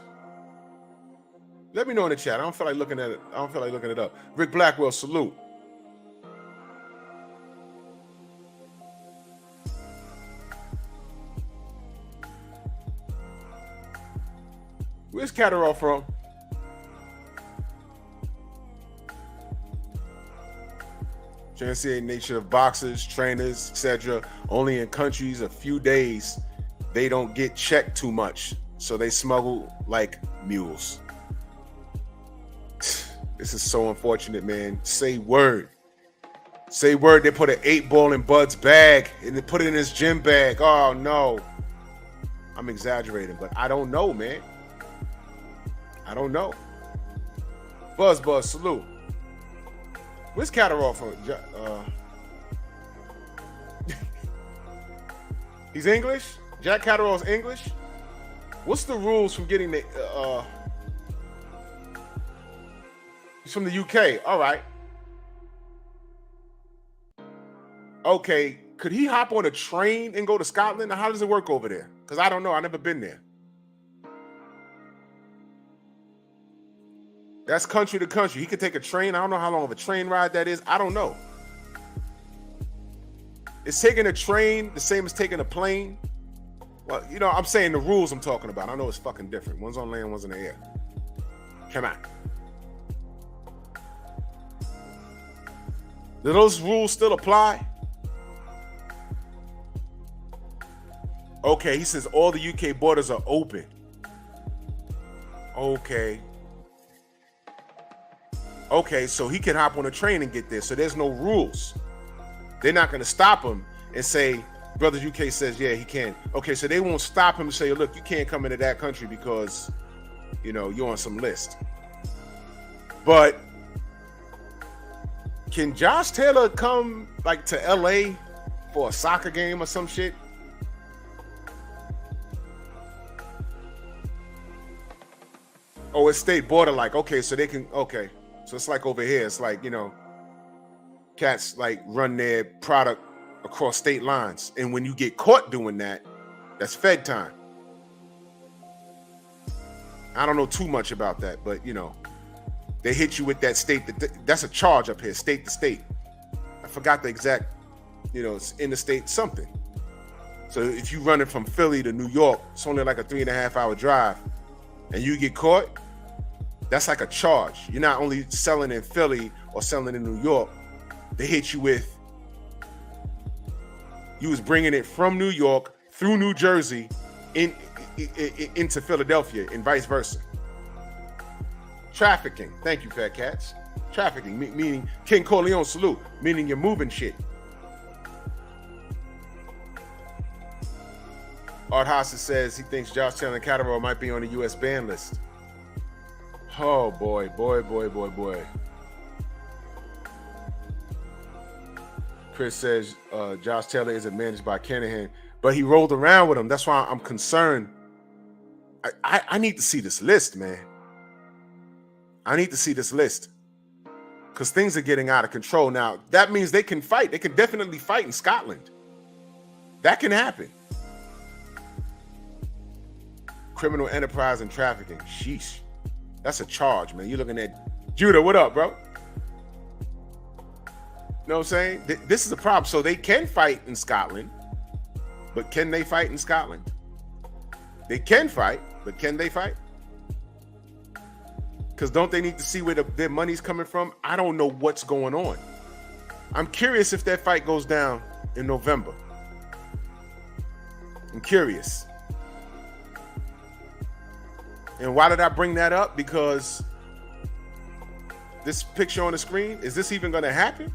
Let me know in the chat. I don't feel like looking at it. I don't feel like looking it up. Rick Blackwell, salute. Where's Catterall from? Transient nature of boxers, trainers, etc. Only in countries a few days they don't get checked too much, so they smuggle like mules. This is so unfortunate, man. Say word. Say word. They put an 8-ball in Bud's bag and they put it in his gym bag. Oh no. I'm exaggerating, but I don't know, man. I don't know. Buzz, salute. Where's Catterall from? He's English? Jack Catterall's English? What's the rules from getting the... He's from the UK. All right. Okay. Could he hop on a train and go to Scotland? How does it work over there? Because I don't know. I've never been there. That's country to country. He could take a train. I don't know how long of a train ride that is. I don't know. Is taking a train the same as taking a plane? Well, you know, I'm saying the rules I'm talking about. I know it's fucking different. One's on land, one's in the air. Come on. Do those rules still apply? Okay, he says all the UK borders are open. Okay. Okay, so he can hop on a train and get there. So there's no rules. They're not going to stop him and say, Brothers UK says, yeah, he can. Okay, so they won't stop him and say, look, you can't come into that country because, you know, you're on some list. But can Josh Taylor come like to LA for a soccer game or some shit? Oh, it's state border like, okay, so they can, okay. So it's like over here, it's like, you know, cats like run their product across state lines. And when you get caught doing that, that's Fed time. I don't know too much about that, but you know, they hit you with that state, that's a charge up here, state to state. I forgot the exact, you know, it's interstate something. So if you run it from Philly to New York, it's only like a 3.5-hour drive and you get caught, that's like a charge. You're not only selling in Philly or selling in New York. They hit you with, you was bringing it from New York through New Jersey into Philadelphia and vice versa. Trafficking. Thank you, Fat Cats. Trafficking, meaning King Corleone salute, meaning you're moving shit. Art Haas says he thinks Josh Taylor and Catterall might be on the U.S. ban list. Oh, boy. Chris says Josh Taylor isn't managed by Kinahan, but he rolled around with him. That's why I'm concerned. I need to see this list, man. I need to see this list because things are getting out of control now. That means they can fight. They can definitely fight in Scotland. That can happen. Criminal enterprise and trafficking. Sheesh. That's a charge, man. You're looking at Judah. What up, bro? You know what I'm saying? This is a problem. So they can fight in Scotland, but can they fight in Scotland? They can fight, but can they fight? Because don't they need to see where their money's coming from? I don't know what's going on. I'm curious if that fight goes down in November. I'm curious. And why did I bring that up? Because this picture on the screen, is this even going to happen?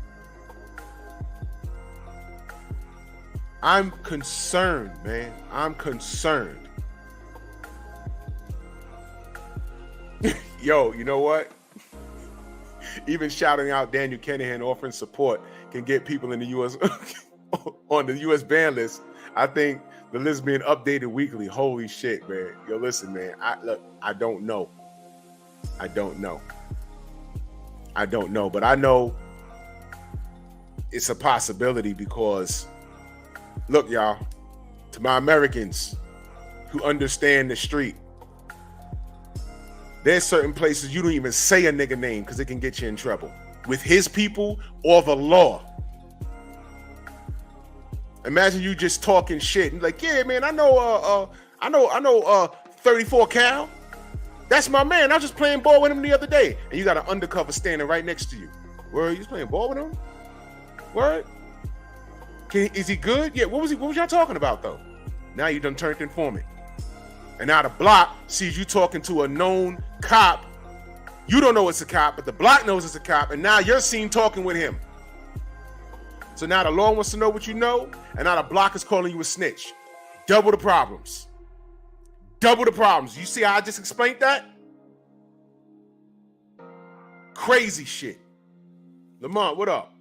I'm concerned, man. I'm concerned. Yo, you know what? Even shouting out Daniel Kinahan offering support can get people in the U.S. on the U.S. ban list. I think the list being updated weekly. Holy shit, man. Yo, listen, man. I don't know. But I know it's a possibility because, look, y'all, to my Americans who understand the street, there's certain places you don't even say a nigga name because it can get you in trouble with his people or the law. Imagine you just talking shit and like, yeah, man, I know 34 Cal. That's my man. I was just playing ball with him the other day. And you got an undercover standing right next to you. Word, you was playing ball with him? Word? Is he good? Yeah, what was y'all talking about though? Now you done turned informant. And now the block sees you talking to a known cop. You don't know it's a cop, but the block knows it's a cop, and now you're seen talking with him. So now the law wants to know what you know, and now the block is calling you a snitch. Double the problems. Double the problems. You see how I just explained that? Crazy shit. Lamont, what up?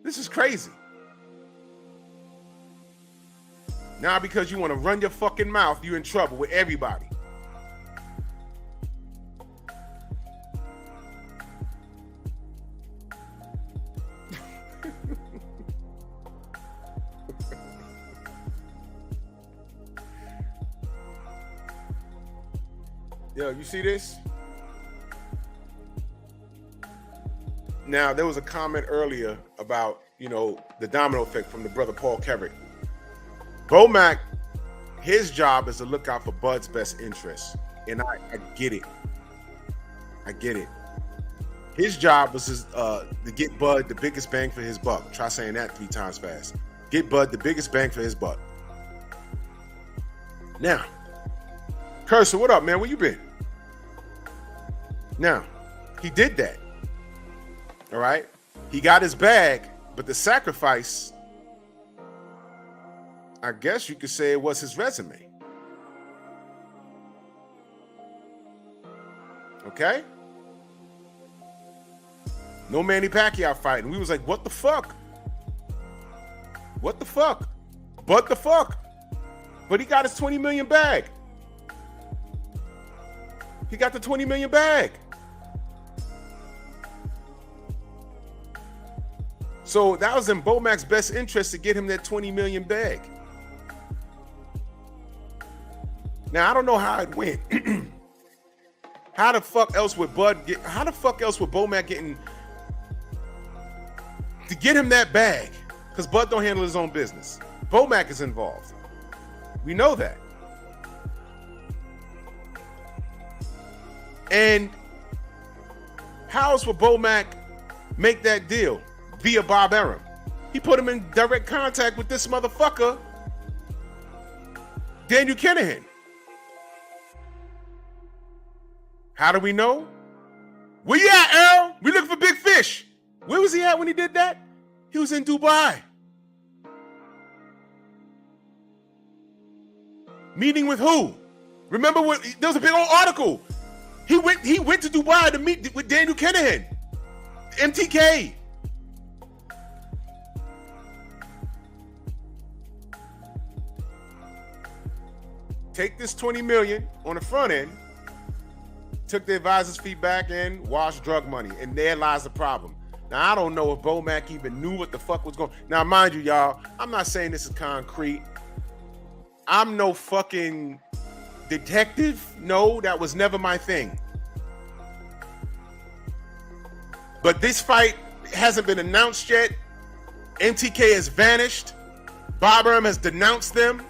This is crazy. Now because you want to run your fucking mouth, you're in trouble with everybody. Yo, you see this? Now, there was a comment earlier about, the domino effect from the brother Paul Kerrick. Bomac, his job is to look out for Bud's best interests. And I get it. I get it. His job was to get Bud the biggest bang for his buck. Try saying that 3 times fast. Get Bud the biggest bang for his buck. Now, Cursor, what up, man? Where you been? Now, he did that. All right? He got his bag, but the sacrifice, I guess you could say it was his resume. Okay? No Manny Pacquiao fighting. We was like, what the fuck? What the fuck? What the fuck? But he got his 20 million bag. He got the 20 million bag. So that was in Bomac's best interest to get him that 20 million bag. Now, I don't know how it went. How the fuck else would Bomac getting to get him that bag? Because Bud don't handle his own business. Bomac is involved. We know that. And how else would Bomac make that deal? Via Bob Arum. He put him in direct contact with this motherfucker, Daniel Kinahan. How do we know? Where you at, Errol? We looking for big fish. Where was he at when he did that? He was in Dubai. Meeting with who? Remember what? There was a big old article. He went to Dubai to meet with Daniel Kinahan, MTK. Take this 20 million on the front end, took the advisor's feedback and washed drug money, and there lies the problem. Now, I don't know if Bomac even knew what the fuck was going on. Now, mind you, y'all, I'm not saying this is concrete. I'm no fucking detective. No, that was never my thing. But this fight hasn't been announced yet. MTK has vanished. Bob Arum has denounced them.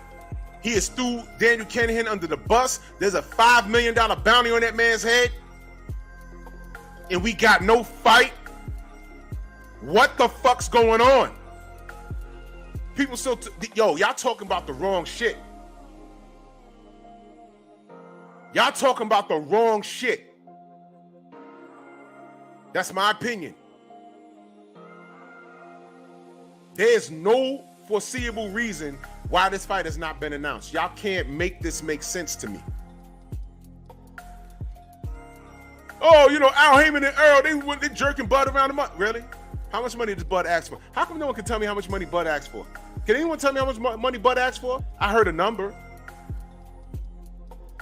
He has threw Daniel Kinahan under the bus. There's a $5 million bounty on that man's head. And we got no fight. What the fuck's going on? People still, y'all talking about the wrong shit. Y'all talking about the wrong shit. That's my opinion. There's no foreseeable reason why this fight has not been announced. Y'all can't make this make sense to me. Oh, Al Heyman and Errol, they jerking Bud around the month. Really? How much money does Bud ask for? How come no one can tell me how much money Bud asked for? Can anyone tell me how much money Bud asked for? I heard a number.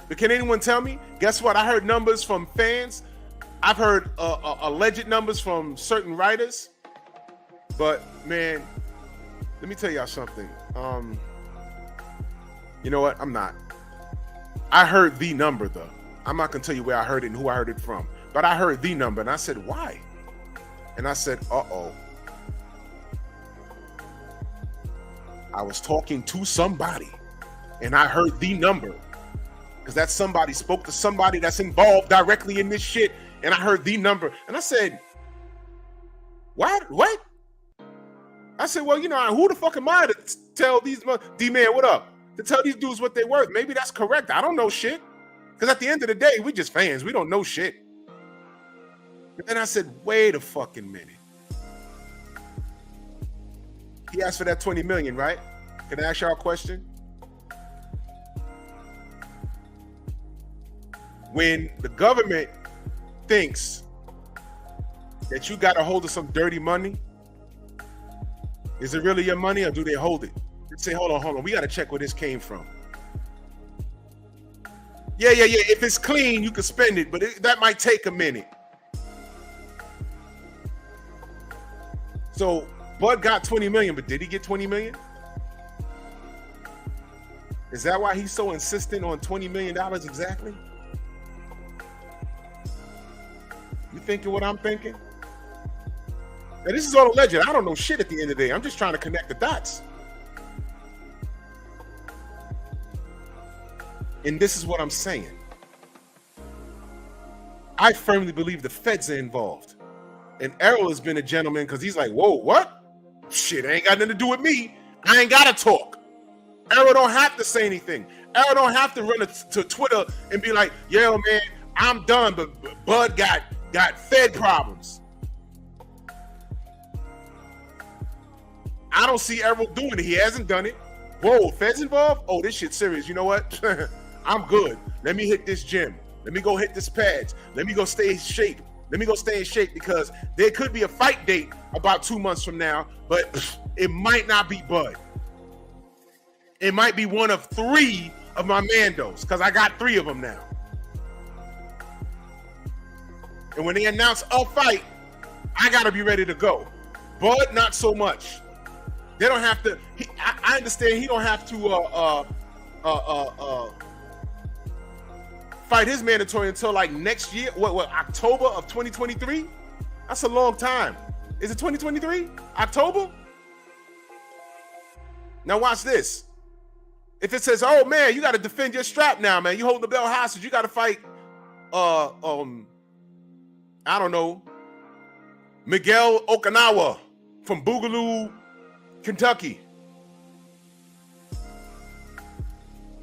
But can anyone tell me? Guess what? I heard numbers from fans. I've heard alleged numbers from certain writers. But, man, let me tell y'all something. You know what? I'm not. I heard the number, though. I'm not going to tell you where I heard it and who I heard it from. But I heard the number, and I said, why? And I said, uh-oh. I was talking to somebody, and I heard the number. because that somebody spoke to somebody that's involved directly in this shit, and I heard the number, and I said, what? I said, well, you know, who the fuck am I to tell these D-Man, what up? To tell these dudes what they're worth. Maybe that's correct. I don't know shit. Because at the end of the day, we just fans. We don't know shit. But then I said, wait a fucking minute. He asked for that 20 million, right? Can I ask y'all a question? When the government thinks that you got a hold of some dirty money, is it really your money or do they hold it? They say, hold on. We got to check where this came from. Yeah. If it's clean, you can spend it, but that might take a minute. So Bud got 20 million, but did he get 20 million? Is that why he's so insistent on $20 million exactly? You thinking what I'm thinking? Now, this is all alleged. I don't know shit at the end of the day. I'm just trying to connect the dots. And this is what I'm saying. I firmly believe the feds are involved. And Errol has been a gentleman because he's like, whoa, what? Shit, ain't got nothing to do with me. I ain't got to talk. Errol don't have to say anything. Errol don't have to run to Twitter and be like, yo, man, I'm done, but Bud got Fed problems. I don't see Errol doing it. He hasn't done it. Whoa, Feds involved? Oh, this shit's serious. You know what? I'm good. Let me hit this gym. Let me go hit this pads. Let me go stay in shape. Because there could be a fight date about 2 months from now, but it might not be Bud. It might be one of 3 of my Mandos, because I got 3 of them now. And when they announce a fight, I got to be ready to go. Bud, not so much. They don't have to. I understand he don't have to fight his mandatory until like next year. What October of 2023? That's a long time. Is it 2023? October? Now watch this. If it says, "Oh man, you got to defend your strap now, man. You holding the belt hostage. You got to fight." I don't know. Miguel Okinawa from Boogaloo, Kentucky.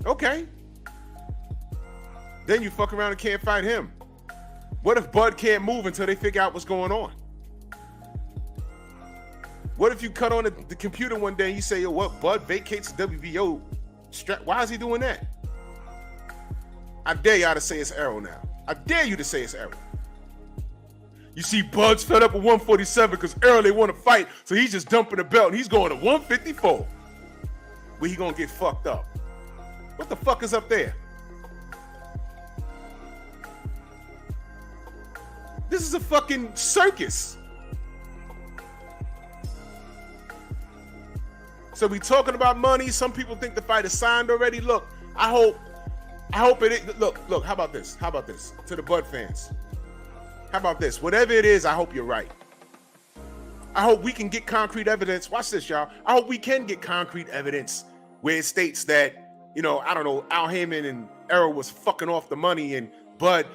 Okay. Then you fuck around and can't fight him. What if Bud can't move until they figure out what's going on? What if you cut on the computer one day and you say, yo, what, Bud vacates the WBO strap? Why is he doing that? I dare y'all to say it's Errol now. I dare you to say it's Errol. You see, Bud's fed up with 147 because Errol, they want to fight, so he's just dumping the belt and he's going to 154. Where he gonna get fucked up? What the fuck is up there? This is a fucking circus. So we talking about money. Some people think the fight is signed already. Look, I hope it is. Look, how about this? To the Bud fans. How about this? Whatever it is, I hope you're right. I hope we can get concrete evidence. Watch this, y'all. I hope we can get concrete evidence where it states that, you know, I don't know, Al Heyman and Errol was fucking off the money and Bud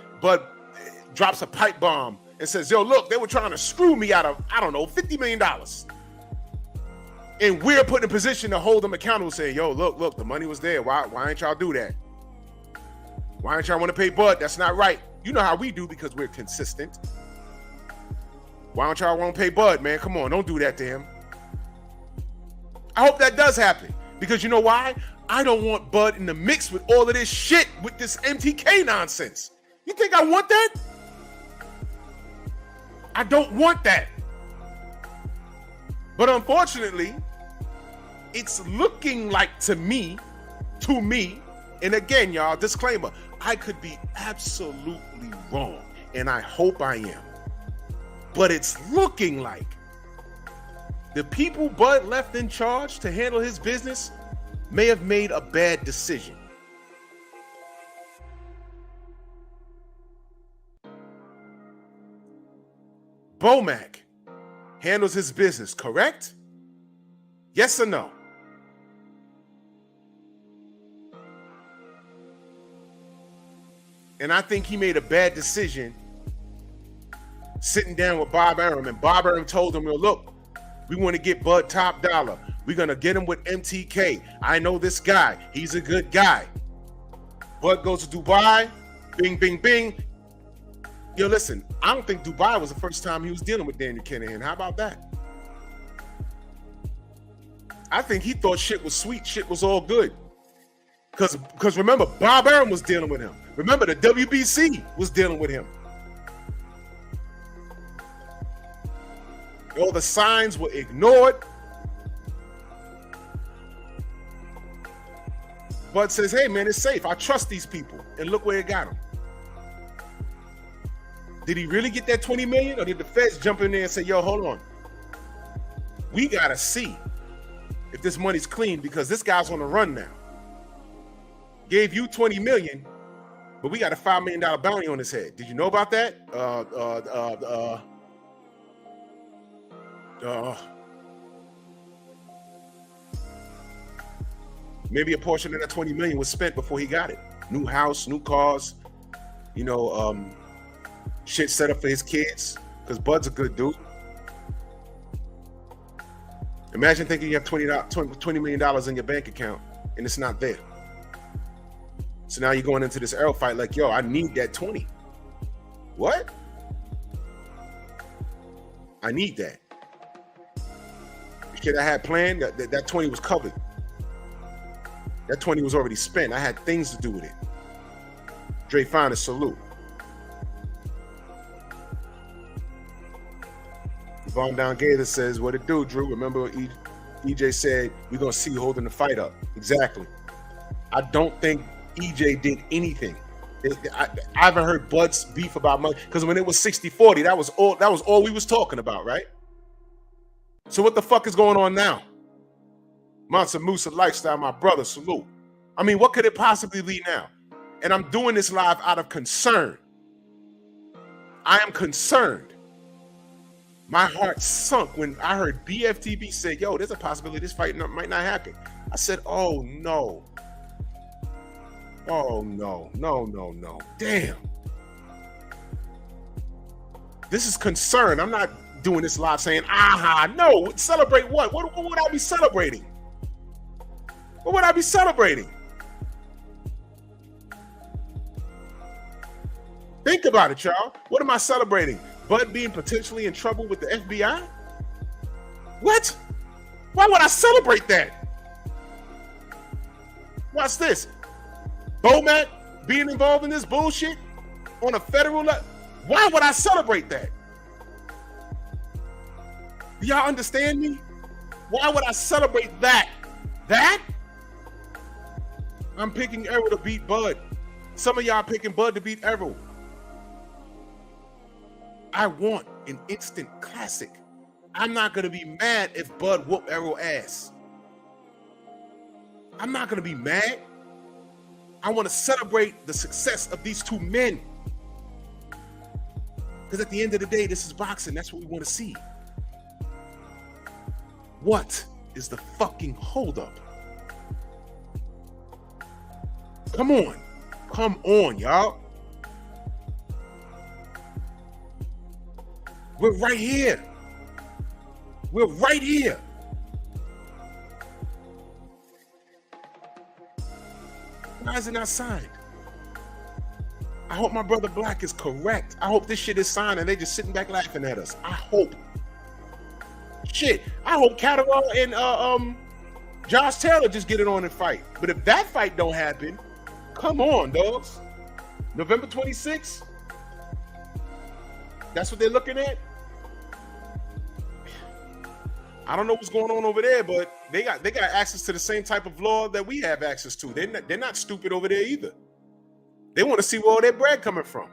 drops a pipe bomb and says, yo, look, they were trying to screw me out of, I don't know, $50 million. And we're put in a position to hold them accountable, saying, yo, look, the money was there. Why ain't y'all do that? Why ain't y'all want to pay Bud? That's not right. You know how we do because we're consistent. Why don't y'all want to pay Bud, man? Come on, don't do that to him. I hope that does happen because you know why? I don't want Bud in the mix with all of this shit with this MTK nonsense. You think I want that? I don't want that. But unfortunately, it's looking like to me, and again, y'all, disclaimer, I could be absolutely wrong, and I hope I am. But it's looking like the people Bud left in charge to handle his business may have made a bad decision. Bomac handles his business, correct? Yes or no? And I think he made a bad decision sitting down with Bob Arum. And Bob Arum told him, well, look, we want to get Bud top dollar. We're going to get him with MTK. I know this guy. He's a good guy. Bud goes to Dubai. Bing, bing, bing. Yo, listen, I don't think Dubai was the first time he was dealing with Daniel Kinahan. How about that? I think he thought shit was sweet. Shit was all good. Because remember, Bob Arum was dealing with him. Remember, the WBC was dealing with him. All the signs were ignored. Bud says, hey, man, it's safe. I trust these people. And look where it got him. Did he really get that $20 million? Or did the feds jump in there and say, yo, hold on. We got to see if this money's clean because this guy's on the run now. Gave you $20 million, but we got a $5 million bounty on his head. Did you know about that? Maybe a portion of that $20 million was spent before he got it. New house, new cars, shit set up for his kids, because Bud's a good dude. Imagine thinking you have $20 million in your bank account and it's not there. So now you're going into this Errol fight like, yo, I need that 20. What? I need that. The shit I had planned, that 20 was covered. That 20 was already spent. I had things to do with it. Dre Fine, a salute. Von Down Gator says, what it do, Drew? Remember EJ said, we're going to see you holding the fight up. Exactly. I don't think EJ did anything. I haven't heard Bud's beef about money, because when it was 60-40, that was all we was talking about, right? So what the fuck is going on now? Mansa Musa Lifestyle, my brother, salute. I mean, what could it possibly be now? And I'm doing this live out of concern. I am concerned. My heart sunk when I heard BFTB say, yo, there's a possibility this fight might not happen. I said, oh no. Oh no. Damn. This is concern. I'm not doing this live saying, aha, no, celebrate what? What would I be celebrating? What would I be celebrating? Think about it, y'all. What am I celebrating? Bud being potentially in trouble with the FBI? What? Why would I celebrate that? Watch this. Bomac being involved in this bullshit on a federal level. Why would I celebrate that? Do y'all understand me? Why would I celebrate that? That? I'm picking Errol to beat Bud. Some of y'all picking Bud to beat Errol. I want an instant classic. I'm not going to be mad if Bud whoop Errol ass. I'm not going to be mad. I want to celebrate the success of these two men. Because at the end of the day, this is boxing. That's what we want to see. What is the fucking holdup? Come on, y'all. We're right here. We're right here. Why is it not signed? I hope my brother Black is correct. I hope this shit is signed and they just sitting back laughing at us. I hope. Shit, I hope Catterall and Josh Taylor just get it on and fight. But if that fight don't happen, come on, dogs. November 26th? That's what they're looking at? I don't know what's going on over there, but they got access to the same type of law that we have access to. They're not stupid over there either. They want to see where all their bread coming from.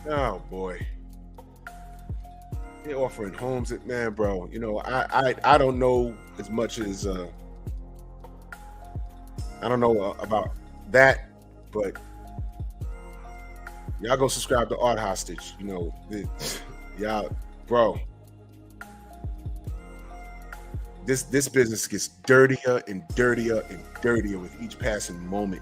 Oh boy. They're offering homes at, man, bro. You know, I don't know as much as I don't know about that, but Y'all go subscribe to Art Hostage. You know, y'all, bro. This business gets dirtier and dirtier and dirtier with each passing moment.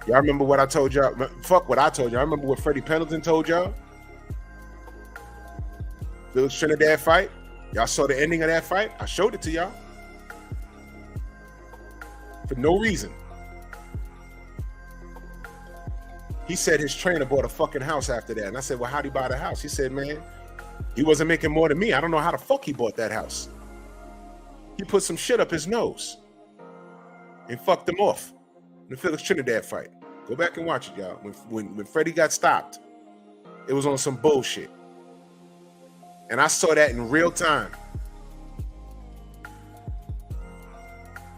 Y'all remember what I told y'all? Fuck what I told y'all. I remember what Freddie Pendleton told y'all. Felix Trinidad fight. Y'all saw the ending of that fight. I showed it to y'all. For no reason. He said his trainer bought a fucking house after that. And I said, well, how'd he buy the house? He said, man, he wasn't making more than me. I don't know how the fuck he bought that house. He put some shit up his nose and fucked him off in the Felix Trinidad fight. Go back and watch it, y'all. When Freddie got stopped, it was on some bullshit. And I saw that in real time.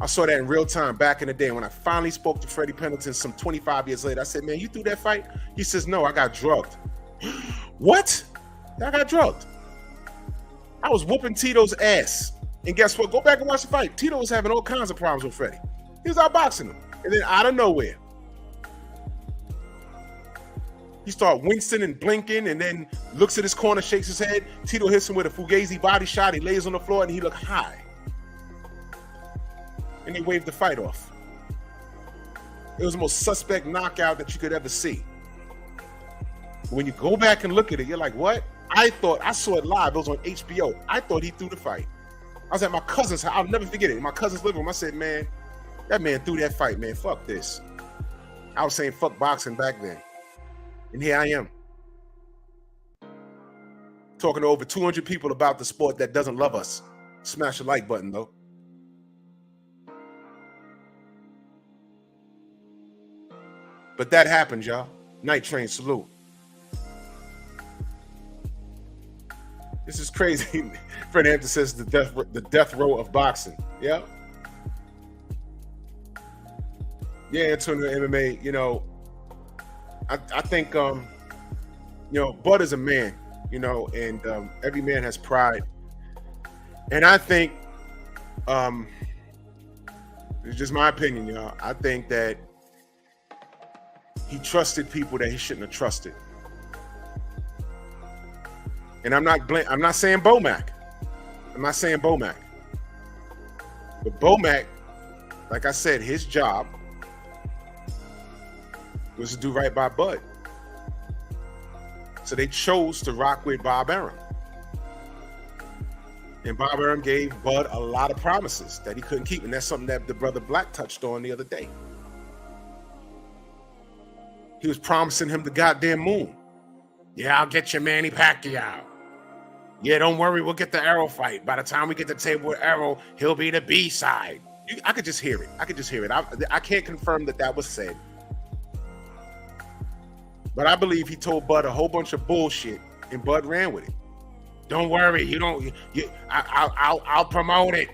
I saw that in real time back in the day when I finally spoke to Freddie Pendleton some 25 years later. I said, man, you threw that fight? He says, no, I got drugged. What? I got drugged. I was whooping Tito's ass. And guess what? Go back and watch the fight. Tito was having all kinds of problems with Freddie. He was outboxing him. And then out of nowhere, he started wincing and blinking and then looks at his corner, shakes his head. Tito hits him with a Fugazi body shot. He lays on the floor and he looked high. And they waved the fight off. It was the most suspect knockout that you could ever see. When you go back and look at it, you're like, what? I saw it live. It was on HBO. I thought he threw the fight. I was at my cousin's house. I'll never forget it. In my cousin's living room, I said, man, that man threw that fight, man. Fuck this. I was saying fuck boxing back then. And here I am. Talking to over 200 people about the sport that doesn't love us. Smash the like button, though. But that happened, y'all. Night Train, salute. This is crazy. Fred Hampton says the death row of boxing. Yeah. Yeah, Antonio MMA, you know, I think, you know, Bud is a man, you know, and every man has pride. And I think, it's just my opinion, y'all. I think that he trusted people that he shouldn't have trusted. And I'm not saying Bomac. I'm not saying Bomac. But Bomac, like I said, his job was to do right by Bud. So they chose to rock with Bob Arum. And Bob Arum gave Bud a lot of promises that he couldn't keep. And that's something that the brother Black touched on the other day. He was promising him the goddamn moon. Yeah, I'll get you Manny Pacquiao. Yeah, don't worry, we'll get the Errol fight. By the time we get to the table with Errol, he'll be the B side. I could just hear it. I can't confirm that was said. But I believe he told Bud a whole bunch of bullshit, and Bud ran with it. Don't worry, I'll promote it.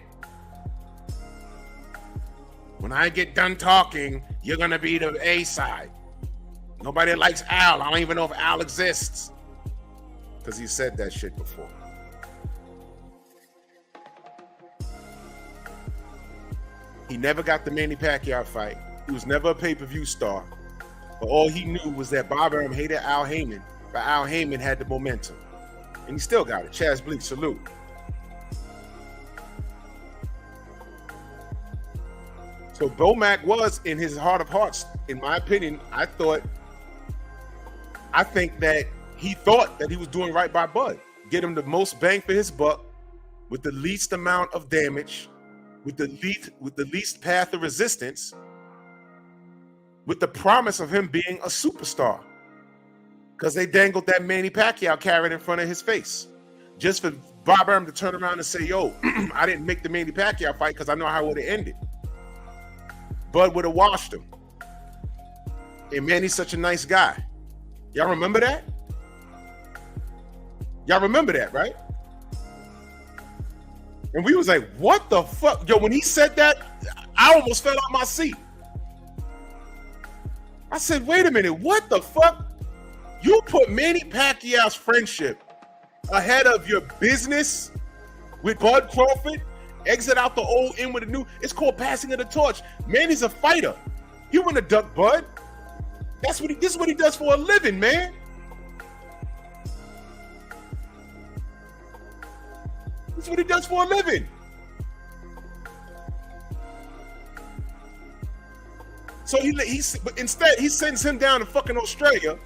When I get done talking, you're gonna be the A side. Nobody likes Al. I don't even know if Al exists. Because he said that shit before. He never got the Manny Pacquiao fight. He was never a pay-per-view star. But all he knew was that Bob Arum hated Al Heyman, but Al Heyman had the momentum. And he still got it. Chaz Bleak, salute. So Bomac was, in his heart of hearts, in my opinion, I think that he thought that he was doing right by Bud. Get him the most bang for his buck with the least amount of damage, with the least path of resistance, with the promise of him being a superstar. Because they dangled that Manny Pacquiao carrot in front of his face. Just for Bob Arum to turn around and say, yo, I didn't make the Manny Pacquiao fight because I know how it would have ended. Bud would have washed him. And Manny's such a nice guy. Y'all remember that? Y'all remember that, right? And we was like, what the fuck? Yo, when he said that, I almost fell out my seat. I said, wait a minute, what the fuck? You put Manny Pacquiao's friendship ahead of your business with Bud Crawford? Exit out the old, in with the new. It's called passing of the torch. Manny's a fighter. He wouldn't have ducked Bud. This is what he does for a living, man. This is what he does for a living. So but instead he sends him down to fucking Australia,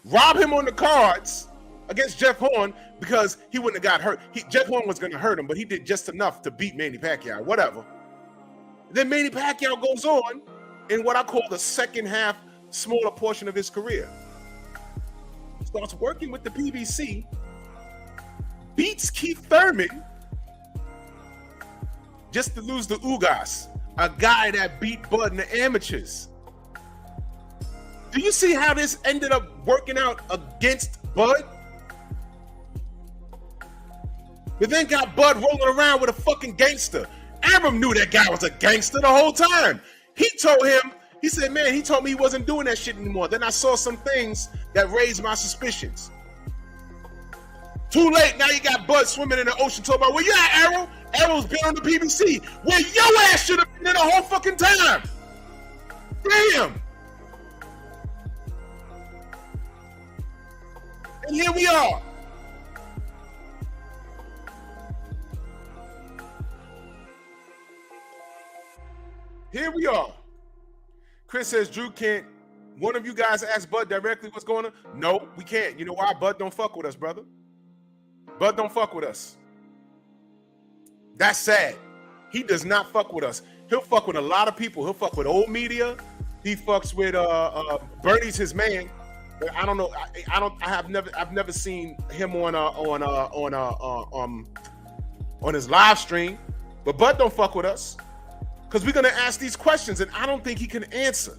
rob him on the cards against Jeff Horn because he wouldn't have got hurt. Jeff Horn was going to hurt him, but he did just enough to beat Manny Pacquiao, whatever. Then Manny Pacquiao goes on in what I call the second half, smaller portion of his career. Starts working with the PBC, beats Keith Thurman just to lose to Ugas, a guy that beat Bud in the amateurs. Do you see how this ended up working out against Bud? But then got Bud rolling around with a fucking gangster. Abram knew that guy was a gangster the whole time. He told him, he said, man, he told me he wasn't doing that shit anymore. Then I saw some things that raised my suspicions. Too late, now you got Bud swimming in the ocean talking about, where you at, Errol? Errol's been on the BBC. Where your ass should have been there the whole fucking time. Damn. And here we are. Here we are. Chris says, Drew, can't one of you guys ask Bud directly what's going on? No, we can't. You know why? Bud don't fuck with us, brother. Bud don't fuck with us. That's sad. He does not fuck with us. He'll fuck with a lot of people. He'll fuck with old media. He fucks with Bernie's his man. But I don't know. I've never seen him on his live stream. But Bud don't fuck with us. Because we're going to ask these questions, and I don't think he can answer.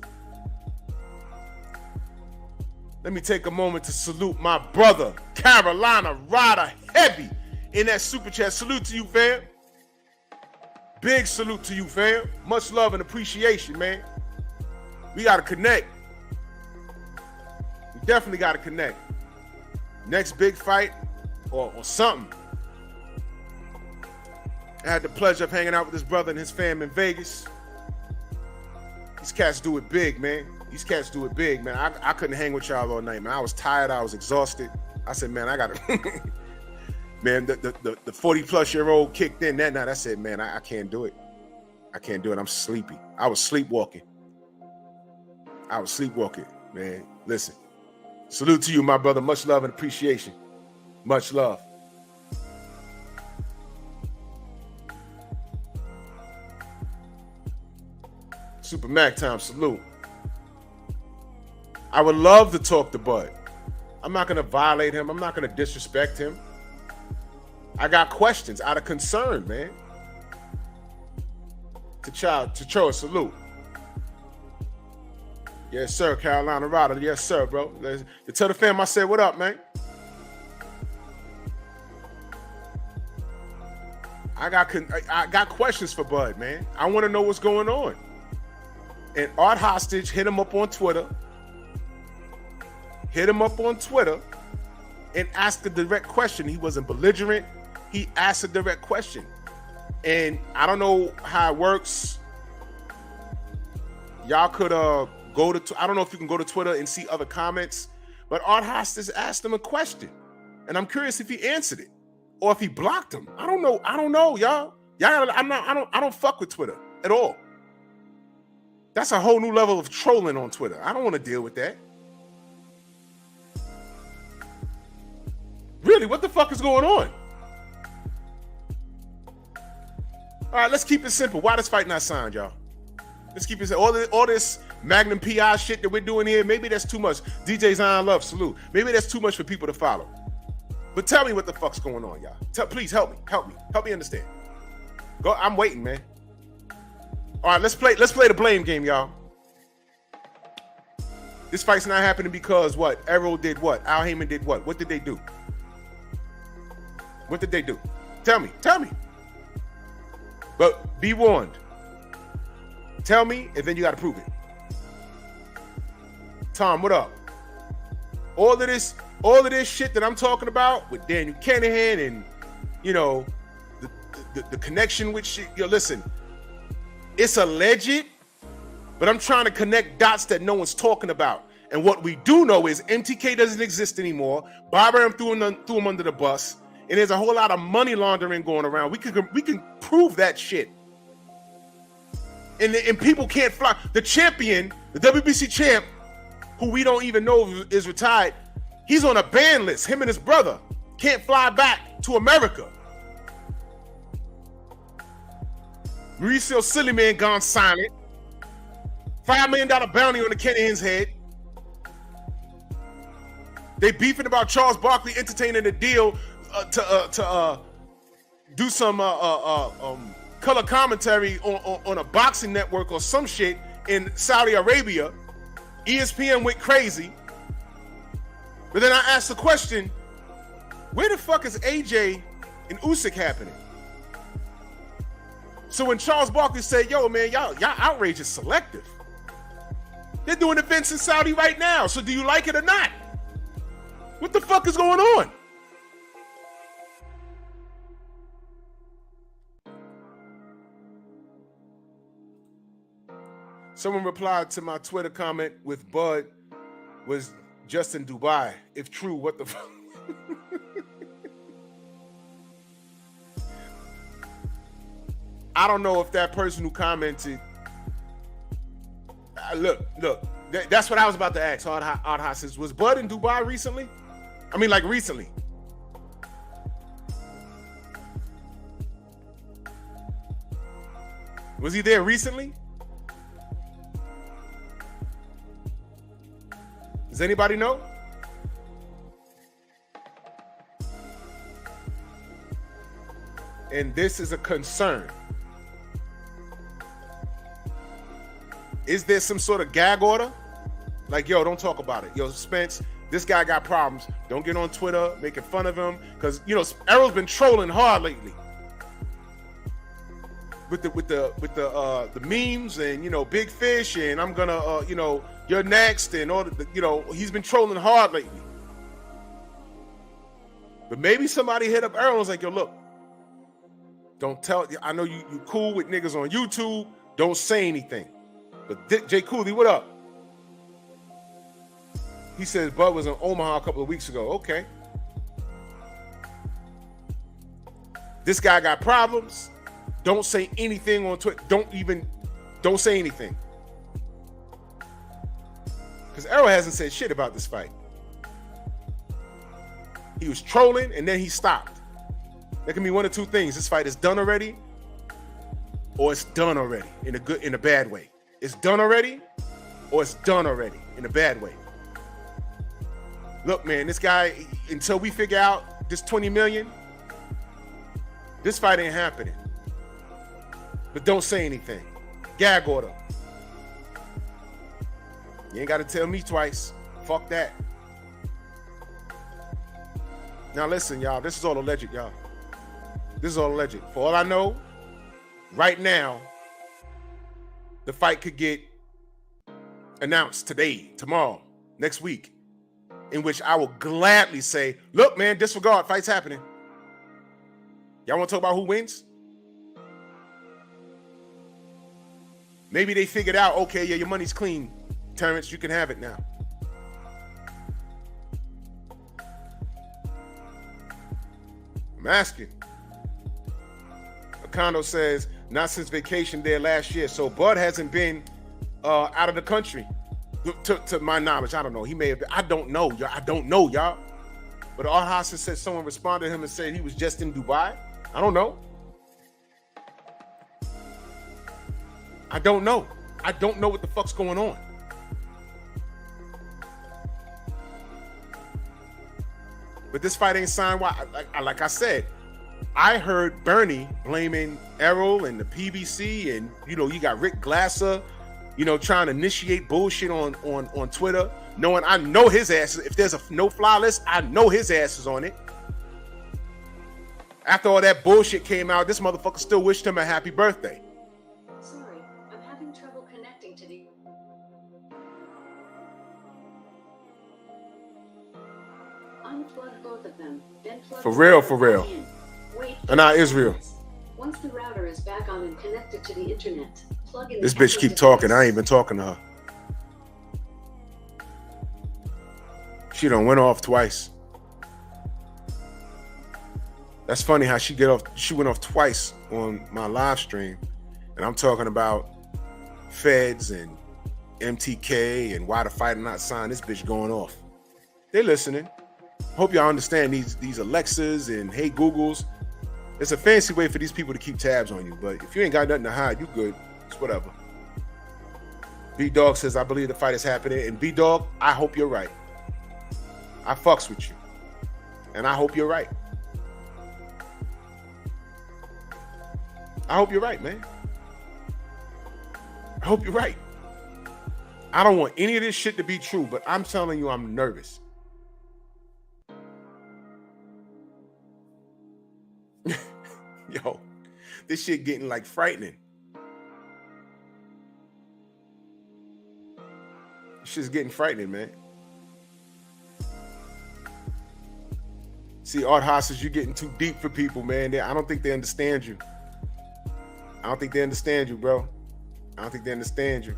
Let me take a moment to salute my brother, Carolina Ryder Heavy, in that super chat. Salute to you, fam. Big salute to you, fam. Much love and appreciation, man. We got to connect. We definitely got to connect. Next big fight or something. I had the pleasure of hanging out with his brother and his fam in Vegas. These cats do it big, man. These cats do it big, man. I couldn't hang with y'all all night, man. I was tired. I was exhausted. I said, man, I got to... Man, the 40-plus-year-old kicked in that night. I said, man, I can't do it. I can't do it. I'm sleepy. I was sleepwalking. Man. Listen. Salute to you, my brother. Much love and appreciation. Much love. Super Mac time, salute. I would love to talk to Bud. I'm not going to violate him. I'm not going to disrespect him. I got questions out of concern, man. To salute. Yes, sir, Carolina Ryder. Yes, sir, bro. To tell the fam I said, what up, man? I got questions for Bud, man. I want to know what's going on. And Art Hostage hit him up on Twitter. And asked a direct question. He wasn't belligerent. He asked a direct question. And I don't know how it works. Y'all could go to, I don't know if you can go to Twitter and see other comments, but Art Hostage asked him a question. And I'm curious if he answered it or if he blocked him. I don't know, y'all. I don't fuck with Twitter at all. That's a whole new level of trolling on Twitter. I don't want to deal with that. Really, what the fuck is going on? All right, let's keep it simple. Why this fight not signed, y'all? Let's keep it simple. All this Magnum PI shit that we're doing here, maybe that's too much. DJ Zion Love, salute. Maybe that's too much for people to follow. But tell me what the fuck's going on, y'all. Please help me understand. Go, I'm waiting, man. All right, let's play the blame game, y'all. This fight's not happening because what? Errol did what? Al Heyman did what? What did they do? What did they do? Tell me. But be warned. Tell me, and then you got to prove it. Tom, what up? All of this shit that I'm talking about with Daniel Kennedy and, you know, the connection with shit. Yo, listen, it's alleged, but I'm trying to connect dots that no one's talking about. And what we do know is MTK doesn't exist anymore. Bob Arum threw him under the bus. And there's a whole lot of money laundering going around. We can prove that shit. And people can't fly. The champion, the WBC champ, who we don't even know is retired, he's on a ban list. Him and his brother can't fly back to America. Mauricio Sillyman gone silent. $5 million bounty on the Kennehan's head. They beefing about Charles Barkley entertaining a deal to do some color commentary on a boxing network or some shit in Saudi Arabia. ESPN went crazy. But then I asked the question, where the fuck is AJ and Usyk happening? So when Charles Barkley said, yo, man, y'all outrage is selective. They're doing events in Saudi right now. So do you like it or not? What the fuck is going on? Someone replied to my Twitter comment with Bud was just in Dubai. If true, what the fuck? I don't know if that person who commented. Look. That's what I was about to ask. Odd says, was Bud in Dubai recently? I mean, like recently. Was he there recently? Does anybody know? And this is a concern. Is there some sort of gag order? Like, yo, don't talk about it. Yo, Spence, this guy got problems. Don't get on Twitter making fun of him. Because, you know, Errol's been trolling hard lately. With the memes and, you know, big fish and I'm gonna, you know, you're next and all the, you know, he's been trolling hard lately. But maybe somebody hit up Errol and was like, yo, look, don't tell, I know you cool with niggas on YouTube. Don't say anything. But Jay Cooley, what up? He says Bud was in Omaha a couple of weeks ago. Okay. This guy got problems. Don't say anything on Twitter. Don't say anything. Because Errol hasn't said shit about this fight. He was trolling and then he stopped. There can be one of two things. This fight is done already, or it's done already in a bad way. It's done already, or it's done already in a bad way. Look, man, this guy, until we figure out this 20 million, this fight ain't happening. But don't say anything. Gag order. You ain't got to tell me twice. Fuck that. Now listen, y'all, this is all alleged, y'all. This is all alleged. For all I know, right now, the fight could get announced today, tomorrow, next week, in which I will gladly say, look, man, disregard, fight's happening. Y'all want to talk about who wins? Maybe they figured out, okay, yeah, your money's clean, Terrence, you can have it now. I'm asking. Kondo says, not since vacation there last year. So Bud hasn't been out of the country, to my knowledge. I don't know. He may have been. I don't know, y'all. I don't know, y'all. But Art Hassan said someone responded to him and said he was just in Dubai. I don't know. I don't know. I don't know what the fuck's going on. But this fight ain't signed. Like I said, I heard Bernie blaming Errol and the PBC, and you know, you got Rick Glasser, you know, trying to initiate bullshit on Twitter, knowing I know his ass. If there's a no-fly list, I know his ass is on it. After all that bullshit came out, this motherfucker still wished him a happy birthday. Sorry, I'm having trouble connecting to the... Unplug both of them, then plug... For real. in. Wait. And not Israel. Once the router is back on and connected to the internet, plug in This the bitch Echo keep device. talking. I ain't even talking to her. She done went off twice. That's funny how she went off twice on my live stream. And I'm talking about feds and MTK and why the fight not signed. This bitch going off. They're listening. Hope y'all understand these Alexas and Hey Googles. It's a fancy way for these people to keep tabs on you. But if you ain't got nothing to hide, you good. It's whatever. B-Dog says, I believe the fight is happening. And B-Dog, I hope you're right. I fucks with you. And I hope you're right. I hope you're right, man. I hope you're right. I don't want any of this shit to be true, but I'm telling you, I'm nervous. Yo, this shit getting like frightening. This shit's getting frightening, man. See, Art Hostage, you're getting too deep for people, man. I don't think they understand you. I don't think they understand you, bro. I don't think they understand you.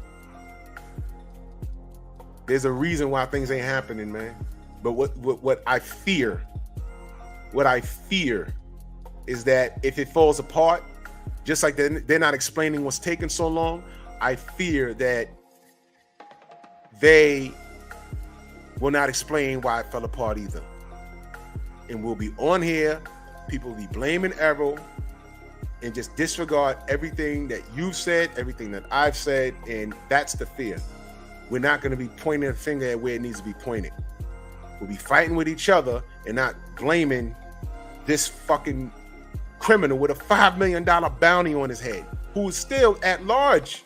There's a reason why things ain't happening, man. But what I fear is that if it falls apart, just like they're not explaining what's taking so long, I fear that they will not explain why it fell apart either. And we'll be on here, people will be blaming Errol, and just disregard everything that you've said, everything that I've said, and that's the fear. We're not going to be pointing a finger at where it needs to be pointed. We'll be fighting with each other and not blaming this fucking criminal with a $5 million bounty on his head, who is still at large.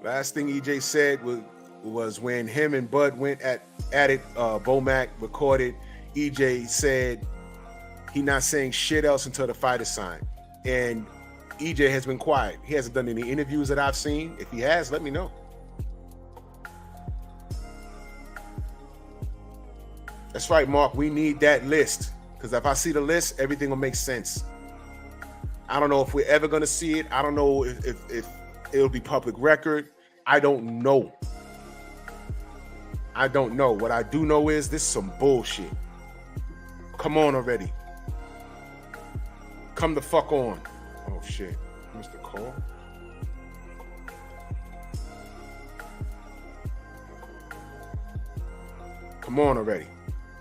Last thing EJ said was when him and Bud went at it, Bomac recorded, EJ said he not saying shit else until the fight is signed. And EJ has been quiet. He hasn't done any interviews that I've seen. If he has, let me know. That's right, Mark. We need that list. Because if I see the list, everything will make sense. I don't know if we're ever going to see it. I don't know if it'll be public record. I don't know. I don't know. What I do know is this is some bullshit. Come on already. Come the fuck on. Oh shit. Mr. Cole. Come on already.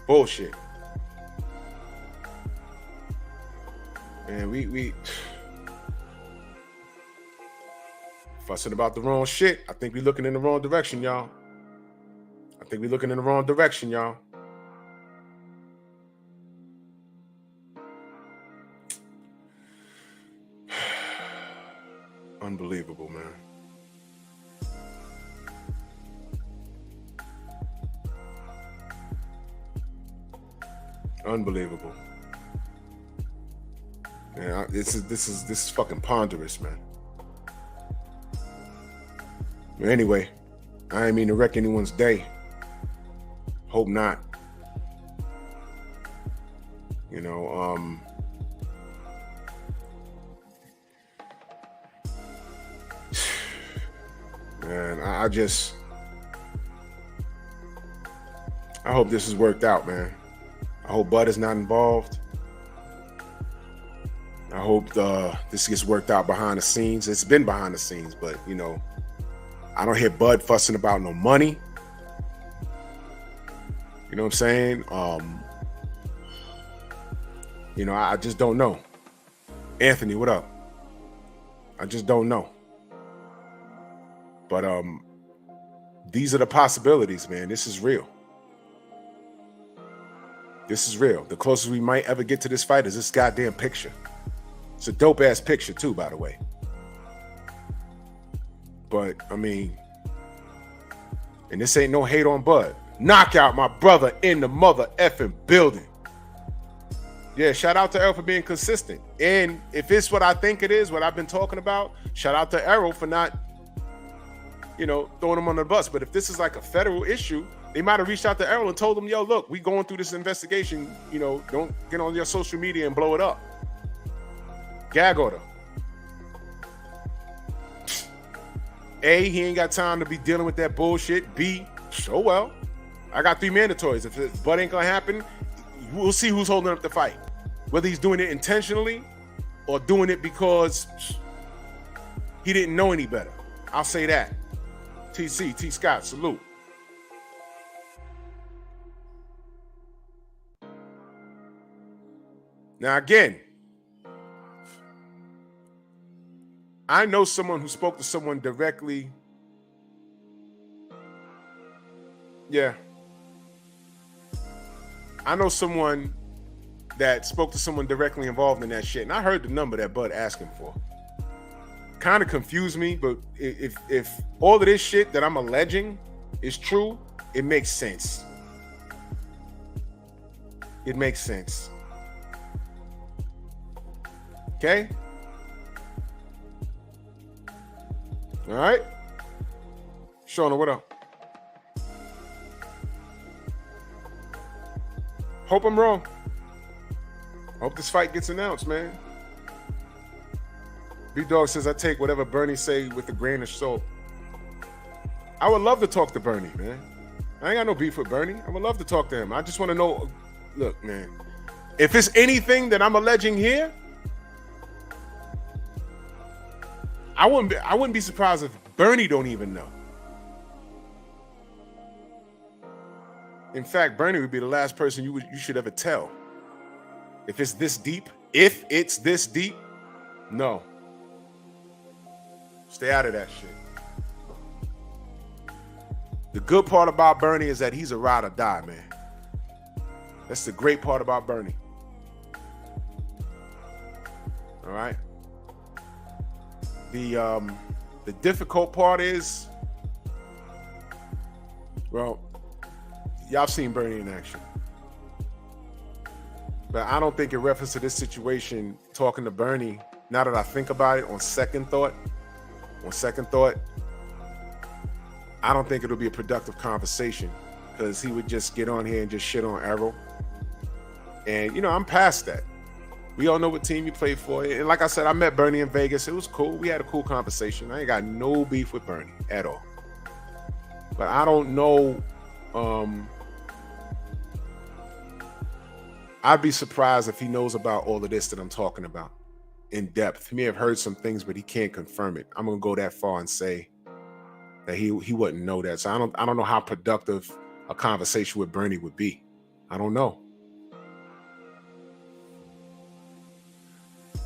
Bullshit. And we fussing about the wrong shit. I think we're looking in the wrong direction, y'all. I think we're looking in the wrong direction, y'all. Unbelievable, man. Unbelievable. Man, this is fucking ponderous, man. But anyway, I ain't mean to wreck anyone's day. Hope not. You know, man, I hope this is worked out, man. I hope Bud is not involved. I hope this gets worked out behind the scenes. It's been behind the scenes, but, you know, I don't hear Bud fussing about no money. You know what I'm saying? You know, I just don't know. Anthony, what up? I just don't know. But these are the possibilities, man. This is real. This is real. The closest we might ever get to this fight is this goddamn picture. It's a dope ass picture too, by the way. But I mean, and this ain't no hate on Bud. Knockout, my brother in the mother effing building. Yeah, shout out to Errol for being consistent. And if it's what I think it is, what I've been talking about, shout out to Errol for not, you know, throwing him on the bus. But if this is like a federal issue, they might have reached out to Errol and told him, yo, look, we going through this investigation. You know, don't get on your social media and blow it up. Gag order. A, he ain't got time to be dealing with that bullshit. B, so well. I got 3 mandatories. If this butt ain't gonna happen, we'll see who's holding up the fight. Whether he's doing it intentionally or doing it because he didn't know any better. I'll say that. TC, T. Scott, salute. Now again, I know someone who spoke to someone directly. Yeah. I know someone that spoke to someone directly involved in that shit, and I heard the number that Bud asked him for. Kind of confused me, but if all of this shit that I'm alleging is true, it makes sense. It makes sense. Okay? All right? Shauna, what up? Hope I'm wrong. Hope this fight gets announced, man. B-Dog says, I take whatever Bernie say with a grain of salt. I would love to talk to Bernie, man. I ain't got no beef with Bernie. I would love to talk to him. I just want to know, look, man, if it's anything that I'm alleging here, I wouldn't be surprised if Bernie don't even know. In fact, Bernie would be the last person you should ever tell. If it's this deep, no. Stay out of that shit. The good part about Bernie is that he's a ride or die, man. That's the great part about Bernie. All right. The difficult part is, well, y'all seen Bernie in action. But I don't think in reference to this situation, talking to Bernie, now that I think about it, on second thought, I don't think it'll be a productive conversation, because he would just get on here and just shit on Errol. And, you know, I'm past that. We all know what team you played for. And like I said, I met Bernie in Vegas. It was cool. We had a cool conversation. I ain't got no beef with Bernie at all. But I don't know. I'd be surprised if he knows about all of this that I'm talking about in depth. He may have heard some things, but he can't confirm it. I'm gonna go that far and say that he wouldn't know that. So I don't know how productive a conversation with Bernie would be. I don't know.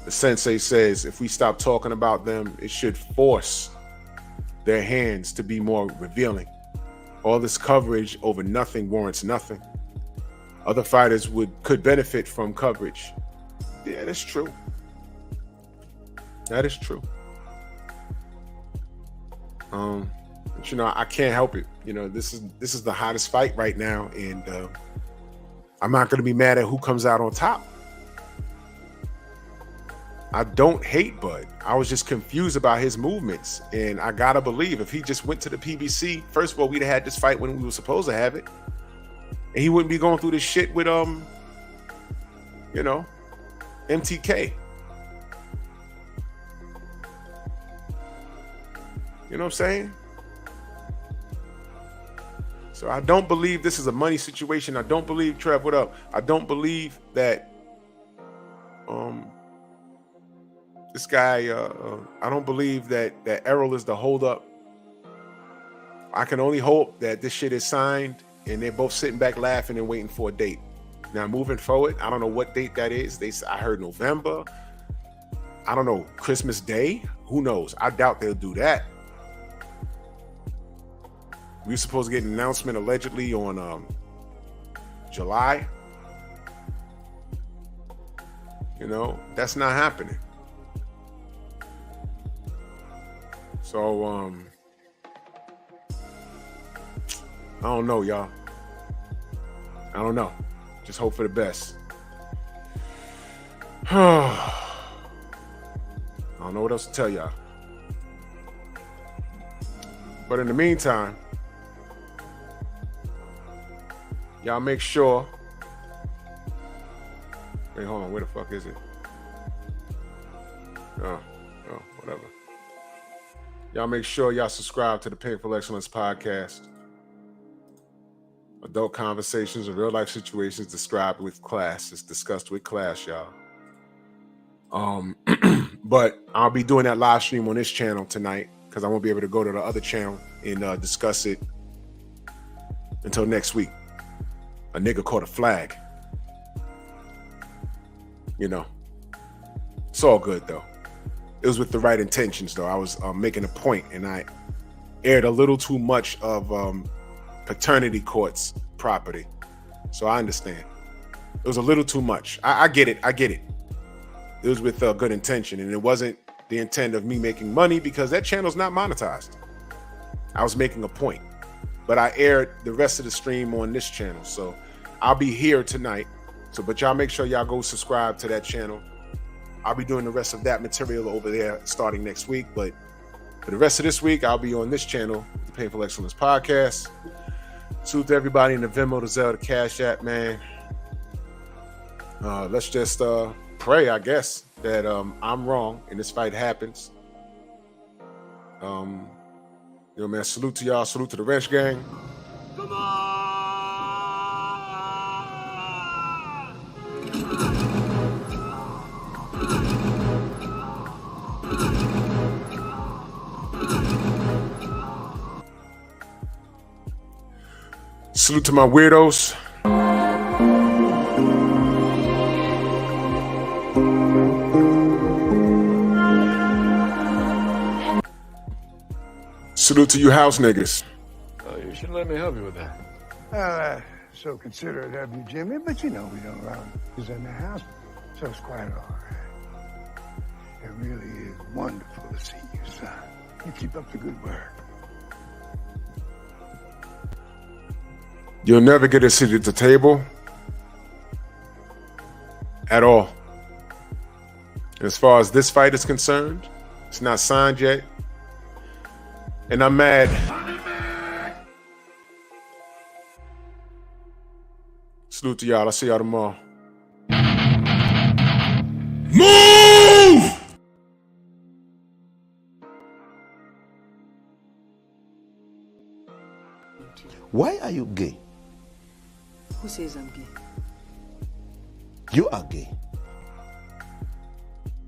The sensei says if we stop talking about them, it should force their hands to be more revealing. All this coverage over nothing warrants nothing. Other fighters could benefit from coverage. Yeah, that's true. That is true. But you know, I can't help it. You know, this is the hottest fight right now, and I'm not going to be mad at who comes out on top. I don't hate Bud. I was just confused about his movements, and I gotta believe if he just went to the PBC, first of all, we'd have had this fight when we were supposed to have it, and he wouldn't be going through this shit with you know, MTK. You know what I'm saying? So I don't believe this is a money situation. I don't believe, Trev, what up? I don't believe that this guy, I don't believe that Errol is the holdup. I can only hope that this shit is signed and they're both sitting back laughing and waiting for a date. Now, moving forward, I don't know what date that is. I heard November. I don't know, Christmas Day? Who knows? I doubt they'll do that. We were supposed to get an announcement allegedly on July. You know, that's not happening. So, I don't know, y'all. I don't know. Just hope for the best. I don't know what else to tell y'all. But in the meantime, y'all make sure. Wait, hold on. Where the fuck is it? Whatever. Y'all make sure y'all subscribe to the Painful Excellence podcast. Adult conversations and real life situations described with class. It's discussed with class, y'all. But I'll be doing that live stream on this channel tonight because I won't be able to go to the other channel and discuss it until next week. A nigga caught a flag. You know, it's all good though. It was with the right intentions though. I was making a point and I aired a little too much of paternity court's property. So I understand. It was a little too much. I get it. It was with good intention, and it wasn't the intent of me making money because that channel's not monetized. I was making a point, but I aired the rest of the stream on this channel, so I'll be here tonight. But y'all make sure y'all go subscribe to that channel. I'll be doing the rest of that material over there starting next week, but for the rest of this week, I'll be on this channel, the Painful Excellence Podcast. Salute to everybody in the Venmo, the Zelle, the Cash App, man. Let's just pray, I guess, that I'm wrong and this fight happens. Man, salute to y'all. Salute to the Wrench Gang. Come on! Salute to my weirdos. Salute to you house niggas. Oh, you should let me help you with that. Well, so considerate of you, Jimmy, but you know we don't run. He's in the house, so it's quite all right. It really is wonderful to see you, son. You keep up the good work. You'll never get a seat at the table at all. As far as this fight is concerned, it's not signed yet. And I'm mad. Salute to y'all. I'll see y'all tomorrow. Move! Why are you gay? Who says I'm gay? You are gay.